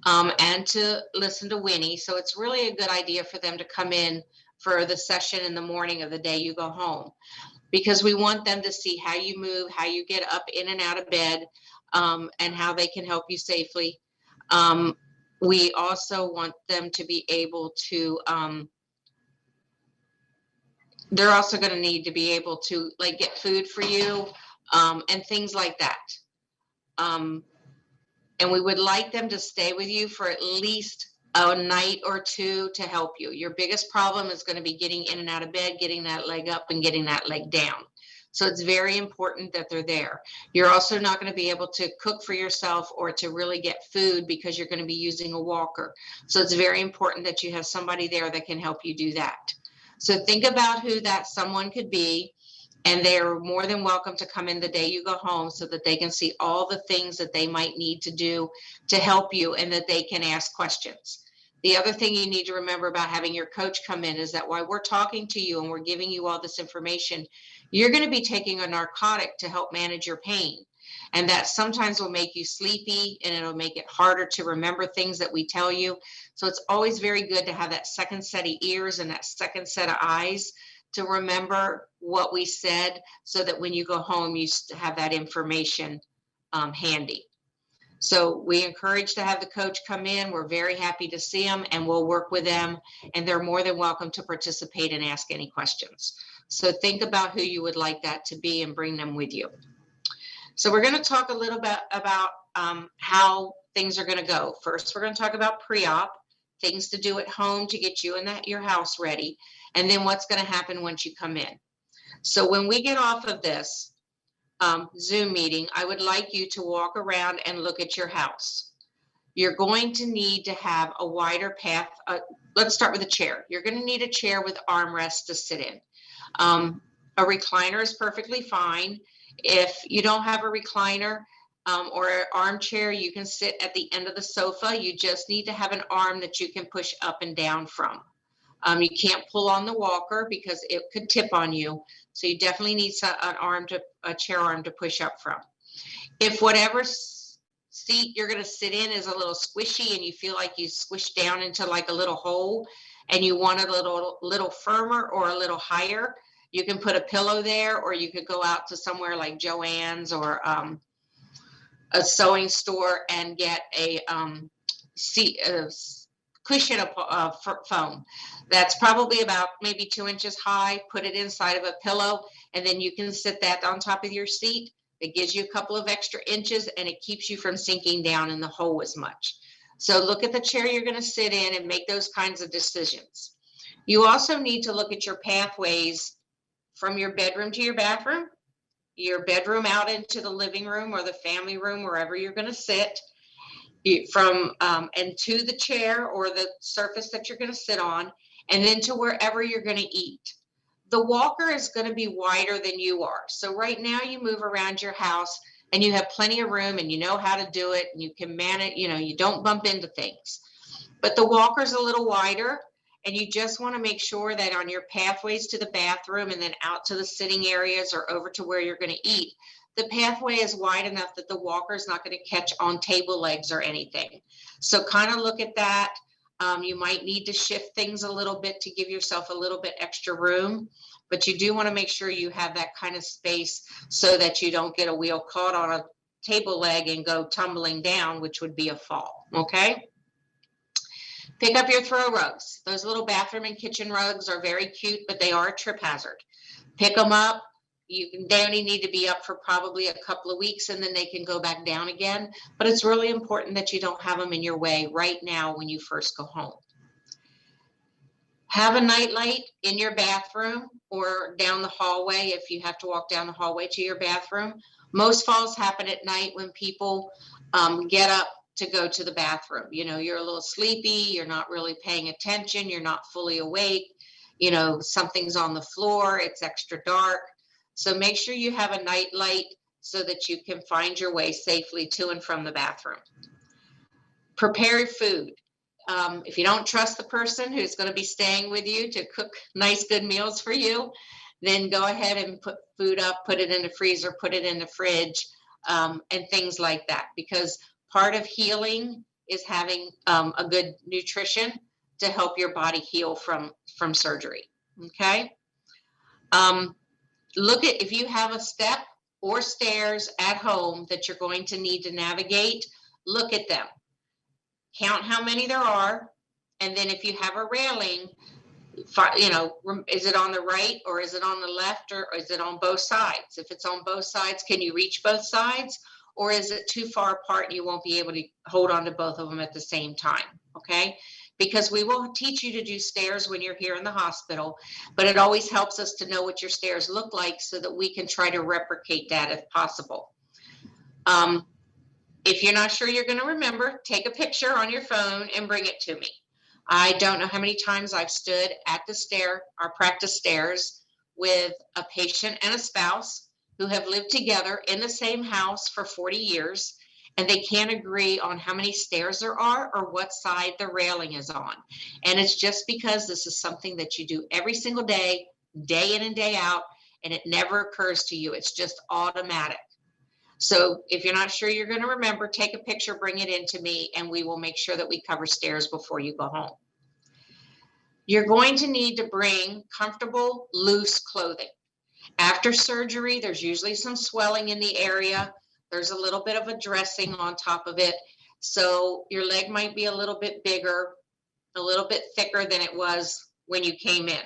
and to listen to Winnie. So it's really a good idea for them to come in for the session in the morning of the day you go home, because we want them to see how you move, how you get up in and out of bed, and how they can help you safely. We also want them to be able to, they're also going to need to be able to like get food for you, and things like that. And we would like them to stay with you for at least a night or two to help you. Your biggest problem is going to be getting in and out of bed, getting that leg up and getting that leg down. So it's very important that they're there. You're also not going to be able to cook for yourself or to really get food because you're going to be using a walker. So it's very important that you have somebody there that can help you do that. So think about who that someone could be, and they're more than welcome to come in the day you go home so that they can see all the things that they might need to do to help you and that they can ask questions. The other thing you need to remember about having your coach come in is that while we're talking to you and we're giving you all this information, you're going to be taking a narcotic to help manage your pain. And that sometimes will make you sleepy and it'll make it harder to remember things that we tell you. So it's always very good to have that second set of ears and that second set of eyes to remember what we said so that when you go home, you have that information handy. So we encourage to have the coach come in. We're very happy to see them and we'll work with them, and they're more than welcome to participate and ask any questions. So think about who you would like that to be and bring them with you. So we're going to talk a little bit about how things are going to go. First, we're going to talk about pre-op, things to do at home to get you and your house ready, and then what's going to happen once you come in. So when we get off of this Zoom meeting, I would like you to walk around and look at your house. You're going to need to have a wider path. Let's start with a chair. You're going to need a chair with armrests to sit in. A recliner is perfectly fine. If you don't have a recliner or an armchair, you can sit at the end of the sofa. You just need to have an arm that you can push up and down from. You can't pull on the walker because it could tip on you. So you definitely need a chair arm to push up from. If whatever seat you're going to sit in is a little squishy and you feel like you squish down into like a little hole and you want it a little firmer or a little higher, you can put a pillow there, or you could go out to somewhere like Joann's or a sewing store and get a cushion of foam that's probably about maybe 2 inches high. Put it inside of a pillow, and then you can sit that on top of your seat. It gives you a couple of extra inches and it keeps you from sinking down in the hole as much. So look at the chair you're going to sit in and make those kinds of decisions. You also need to look at your pathways from your bedroom to your bathroom, your bedroom out into the living room or the family room, wherever you're going to sit, from and to the chair or the surface that you're going to sit on, and then to wherever you're going to eat. The walker is going to be wider than you are. So right now you move around your house and you have plenty of room and you know how to do it and you can manage, you don't bump into things. But the walker's a little wider, and you just want to make sure that on your pathways to the bathroom and then out to the sitting areas or over to where you're going to eat, the pathway is wide enough that the walker is not going to catch on table legs or anything. So kind of look at that. You might need to shift things a little bit to give yourself a little bit extra room, but you do want to make sure you have that kind of space so that you don't get a wheel caught on a table leg and go tumbling down, which would be a fall. Okay. Pick up your throw rugs. Those little bathroom and kitchen rugs are very cute, but they are a trip hazard. Pick them up. They only need to be up for probably a couple of weeks and then they can go back down again. But it's really important that you don't have them in your way right now when you first go home. Have a night light in your bathroom or down the hallway if you have to walk down the hallway to your bathroom. Most falls happen at night when people get up to go to the bathroom. You're a little sleepy, you're not really paying attention, you're not fully awake, something's on the floor, it's extra dark. So make sure you have a night light so that you can find your way safely to and from the bathroom. Prepare your food. If you don't trust the person who's going to be staying with you to cook nice, good meals for you, then go ahead and put food up, put it in the freezer, put it in the fridge, and things like that. Because part of healing is having a good nutrition to help your body heal from surgery. Okay. Look at if you have a step or stairs at home that you're going to need to navigate, look at them. count how many there are, and then if you have a railing, you know, is it on the right or is it on the left or is it on both sides? If it's on both sides, can you reach both sides? Or is it too far apart and you won't be able to hold on to both of them at the same time? Okay, because we will teach you to do stairs when you're here in the hospital, but it always helps us to know what your stairs look like so that we can try to replicate that if possible. If you're not sure you're going to remember, take a picture on your phone and bring it to me. I don't know how many times I've stood at our practice stairs, with a patient and a spouse who have lived together in the same house for 40 years, and they can't agree on how many stairs there are or what side the railing is on. And it's just because this is something that you do every single day, day in and day out, and it never occurs to you. It's just automatic. So if you're not sure you're going to remember, take a picture, bring it in to me, and we will make sure that we cover stairs before you go home. You're going to need to bring comfortable, loose clothing. After surgery, there's usually some swelling in the area. There's a little bit of a dressing on top of it. So your leg might be a little bit bigger, a little bit thicker than it was when you came in.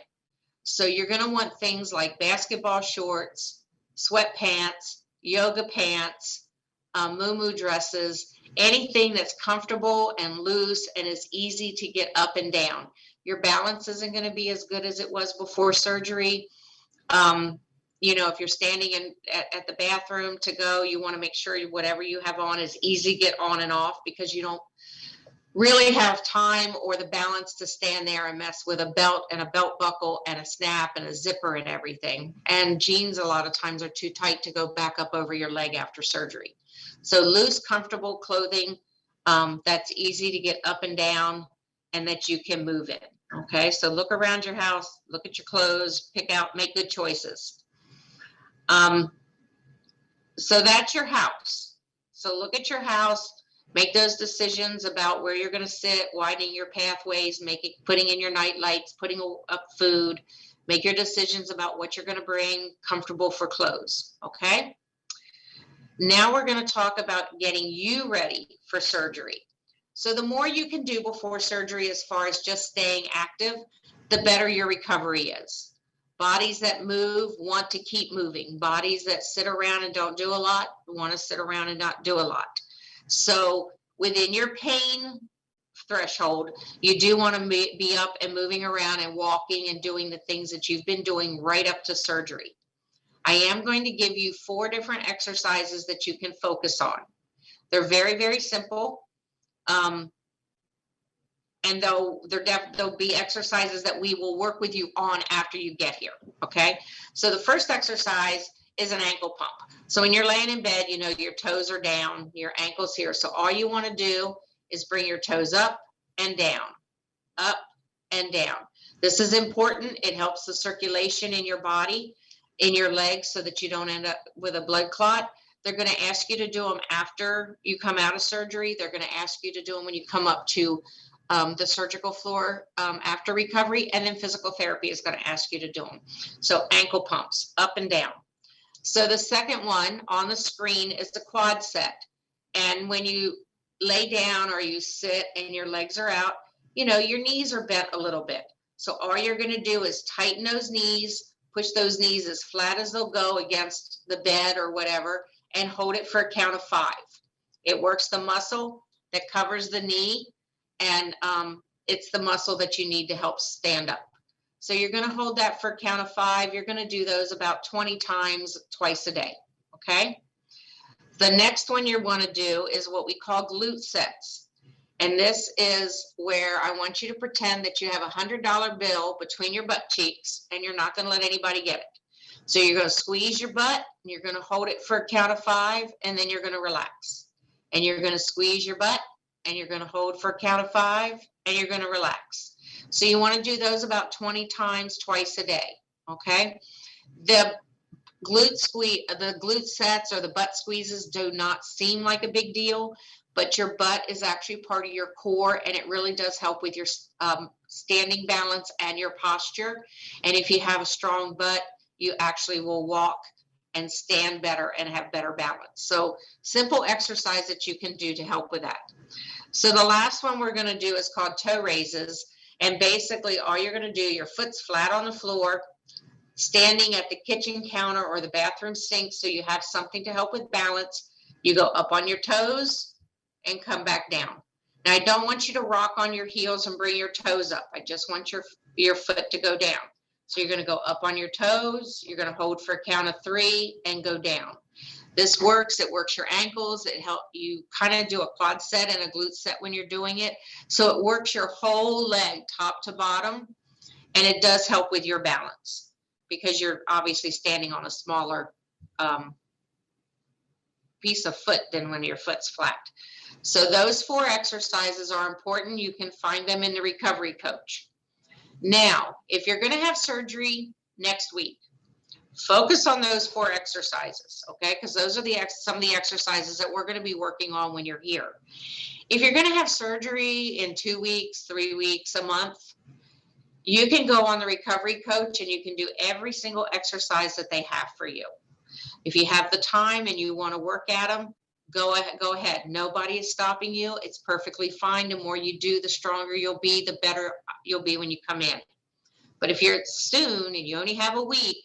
So you're going to want things like basketball shorts, sweatpants, yoga pants, muumuu dresses, anything that's comfortable and loose and is easy to get up and down. Your balance isn't going to be as good as it was before surgery. You know, if you're standing at the bathroom to go, you want to make sure whatever you have on is easy to get on and off, because you don't really have time or the balance to stand there and mess with a belt and a belt buckle and a snap and a zipper and everything. And jeans a lot of times are too tight to go back up over your leg after surgery. So loose, comfortable clothing that's easy to get up and down and that you can move in. Okay, so look around your house, look at your clothes, pick out, make good choices. So that's your house. So look at your house. Make those decisions about where you're going to sit, widening your pathways, putting in your night lights, putting up food. Make your decisions about what you're going to bring, comfortable for clothes, okay? Now we're going to talk about getting you ready for surgery. So the more you can do before surgery as far as just staying active, the better your recovery is. Bodies that move want to keep moving. Bodies that sit around and don't do a lot want to sit around and not do a lot. So within your pain threshold, you do want to be up and moving around and walking and doing the things that you've been doing right up to surgery. I am going to give you 4 different exercises that you can focus on. They're very, very simple. And they'll be exercises that we will work with you on after you get here. Okay. So the first exercise is an ankle pump. So when you're laying in bed, you know, your toes are down, your ankle's here. So all you want to do is bring your toes up and down, up and down. This is important. It helps the circulation in your body, in your legs, so that you don't end up with a blood clot. They're going to ask you to do them after you come out of surgery. They're going to ask you to do them when you come up to the surgical floor after recovery, and then physical therapy is going to ask you to do them. So ankle pumps, up and down. So the second one on the screen is the quad set. And when you lay down or you sit and your legs are out, you know, your knees are bent a little bit. So all you're going to do is tighten those knees, push those knees as flat as they'll go against the bed or whatever, and hold it for a count of 5. It works the muscle that covers the knee, and it's the muscle that you need to help stand up. So you're going to hold that for a count of 5. You're going to do those about 20 times twice a day. Okay. The next one you want to do is what we call glute sets. And this is where I want you to pretend that you have a $100 bill between your butt cheeks and you're not going to let anybody get it. So you're going to squeeze your butt, and you're going to hold it for a count of 5, and then you're going to relax. And you're going to squeeze your butt, and you're going to hold for a count of 5, and you're going to relax. So you want to do those about 20 times twice a day. Okay. The glute sets or the butt squeezes do not seem like a big deal, but your butt is actually part of your core, and it really does help with your standing balance and your posture. And if you have a strong butt, you actually will walk and stand better and have better balance. So simple exercise that you can do to help with that. So the last one we're going to do is called toe raises. And basically all you're going to do, your foot's flat on the floor, standing at the kitchen counter or the bathroom sink, so you have something to help with balance. You go up on your toes and come back down. Now, I don't want you to rock on your heels and bring your toes up. I just want your foot to go down. So you're going to go up on your toes. You're going to hold for a count of 3 and go down. This works. It works your ankles. It helps you kind of do a quad set and a glute set when you're doing it. So it works your whole leg top to bottom, and it does help with your balance because you're obviously standing on a smaller piece of foot than when your foot's flat. So those 4 exercises are important. You can find them in the recovery coach. Now, if you're going to have surgery next week, focus on those 4 exercises, okay? Because those are some of the exercises that we're going to be working on when you're here. If you're going to have surgery in 2 weeks, 3 weeks, a month, you can go on the recovery coach and you can do every single exercise that they have for you. If you have the time and you want to work at them, go ahead. Nobody is stopping you. It's perfectly fine. The more you do, the stronger you'll be, the better you'll be when you come in. But if you're soon and you only have a week,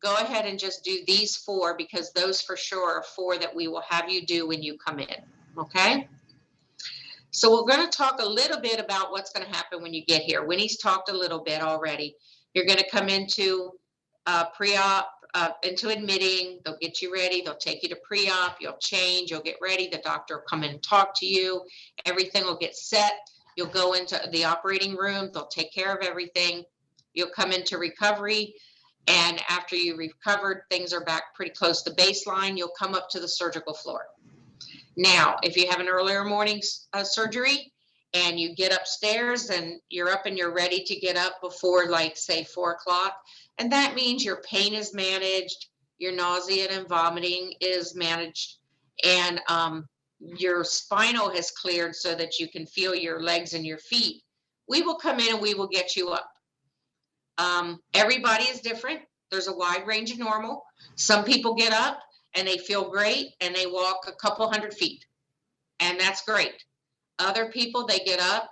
go ahead and just do these 4, because those for sure are 4 that we will have you do when you come in, okay? So we're going to talk a little bit about what's going to happen when you get here. Winnie's talked a little bit already. You're going to come into pre-op, into admitting. They'll get you ready. They'll take you to pre-op. You'll change. You'll get ready. The doctor will come in and talk to you. Everything will get set. You'll go into the operating room. They'll take care of everything. You'll come into recovery. And after you recovered, things are back pretty close to baseline. You'll come up to the surgical floor. Now, if you have an earlier morning surgery and you get upstairs and you're up and you're ready to get up before, like, say, 4 o'clock, and that means your pain is managed, your nausea and vomiting is managed, and your spinal has cleared so that you can feel your legs and your feet, we will come in and we will get you up. Everybody is different. There's a wide range of normal. Some people get up and they feel great and they walk a couple hundred feet, and that's great. Other people, they get up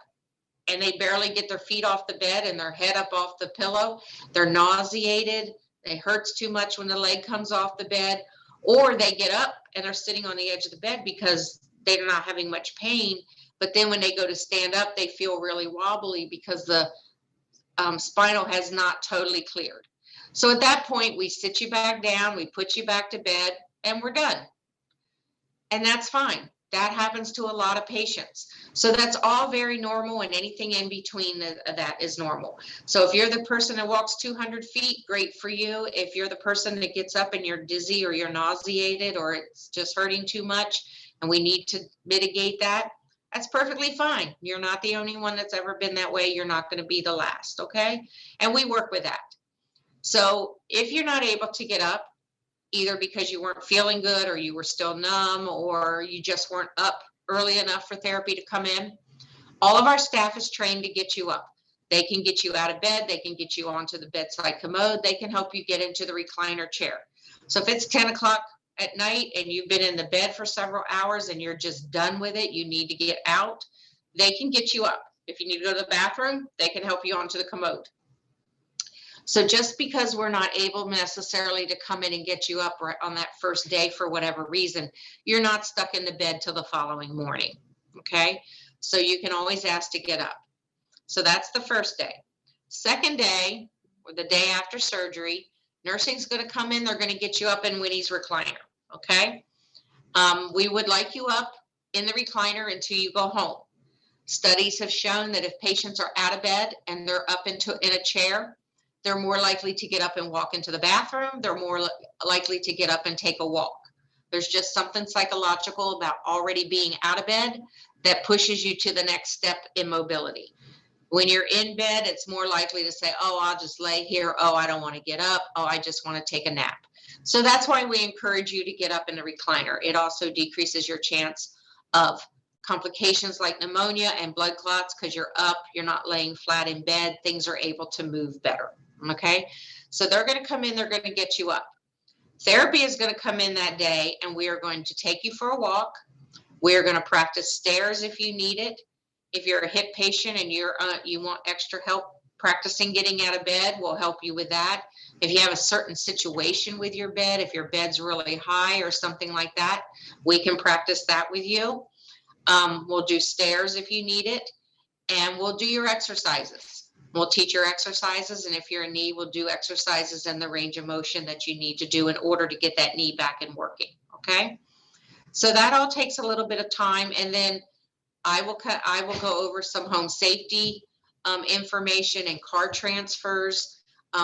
and they barely get their feet off the bed and their head up off the pillow. They're nauseated. It hurts too much when the leg comes off the bed, or they get up and they're sitting on the edge of the bed because they're not having much pain. But then when they go to stand up, they feel really wobbly because the spinal has not totally cleared. So at that point, we sit you back down, we put you back to bed, and we're done. And that's fine. That happens to a lot of patients. So that's all very normal, and anything in between that is normal. So if you're the person that walks 200 feet, great for you. If you're the person that gets up and you're dizzy or you're nauseated or it's just hurting too much and we need to mitigate that, that's perfectly fine. You're not the only one that's ever been that way. You're not going to be the last, okay? And we work with that. So if you're not able to get up, either because you weren't feeling good or you were still numb or you just weren't up early enough for therapy to come in, all of our staff is trained to get you up. They can get you out of bed. They can get you onto the bedside commode. They can help you get into the recliner chair. So if it's 10 o'clock at night and you've been in the bed for several hours and you're just done with it, you need to get out, they can get you up. If you need to go to the bathroom, they can help you onto the commode. So just because we're not able necessarily to come in and get you up right on that first day for whatever reason, you're not stuck in the bed till the following morning, okay? So you can always ask to get up. So that's the first day. Second day, or the day after surgery, nursing's going to come in. They're going to get you up in Winnie's recliner, okay? We would like you up in the recliner until you go home. Studies have shown that if patients are out of bed and they're up in a chair, they're more likely to get up and walk into the bathroom. They're more likely to get up and take a walk. There's just something psychological about already being out of bed that pushes you to the next step in mobility. When you're in bed, it's more likely to say, oh, I'll just lay here. Oh, I don't want to get up. Oh, I just want to take a nap. So that's why we encourage you to get up in the recliner. It also decreases your chance of complications like pneumonia and blood clots because you're up, you're not laying flat in bed, things are able to move better, okay? So they're going to come in, they're going to get you up. Therapy is going to come in that day and we are going to take you for a walk. We're going to practice stairs if you need it. If you're a hip patient and you want extra help practicing getting out of bed, we'll help you with that. If you have a certain situation with your bed, if your bed's really high or something like that, we can practice that with you. We'll do stairs if you need it, and we'll do your exercises. We'll teach your exercises, and if you're in knee, we'll do exercises in the range of motion that you need to do in order to get that knee back and working, okay? So that all takes a little bit of time, and then I will go over some home safety information and card transfers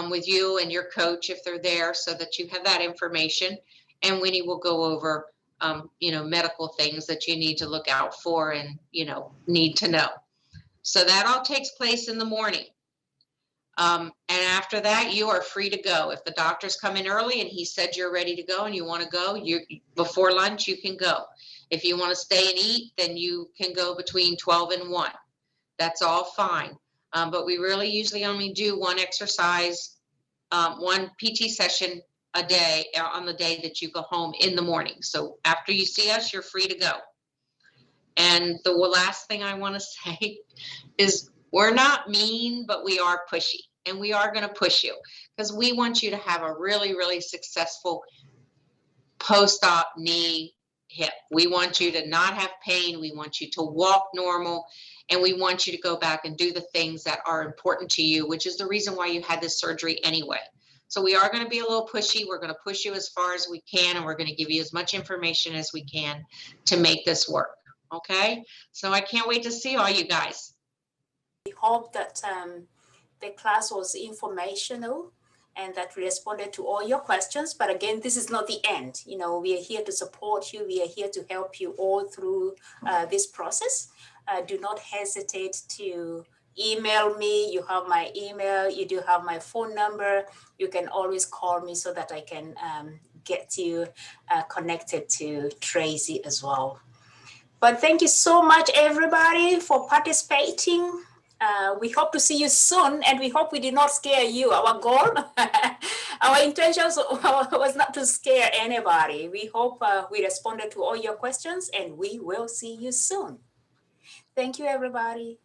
with you and your coach if they're there, so that you have that information. And Winnie will go over medical things that you need to look out for and need to know. So that all takes place in the morning. And after that, you are free to go. If the doctor's come in early and he said you're ready to go and you want to go, before lunch, you can go. If you want to stay and eat, then you can go between 12 and 1. That's all fine. But we really usually only do one exercise, one PT session a day on the day that you go home in the morning. So after you see us, you're free to go. And the last thing I want to say is we're not mean, but we are pushy. And we are going to push you because we want you to have a really, really successful post-op knee hip. We want you to not have pain. We want you to walk normal. And we want you to go back and do the things that are important to you, which is the reason why you had this surgery anyway. So we are going to be a little pushy. We're going to push you as far as we can, and we're going to give you as much information as we can to make this work. Okay? So I can't wait to see all you guys. We hope that the class was informational and that we responded to all your questions. But again, this is not the end. We are here to support you. We are here to help you all through this process. Do not hesitate to email me. You have my email. You do have my phone number. You can always call me so that I can get you connected to Tracy as well. But thank you so much, everybody, for participating. We hope to see you soon, and we hope we did not scare you. Our goal, our intentions was not to scare anybody. We hope we responded to all your questions, and we will see you soon. Thank you, everybody.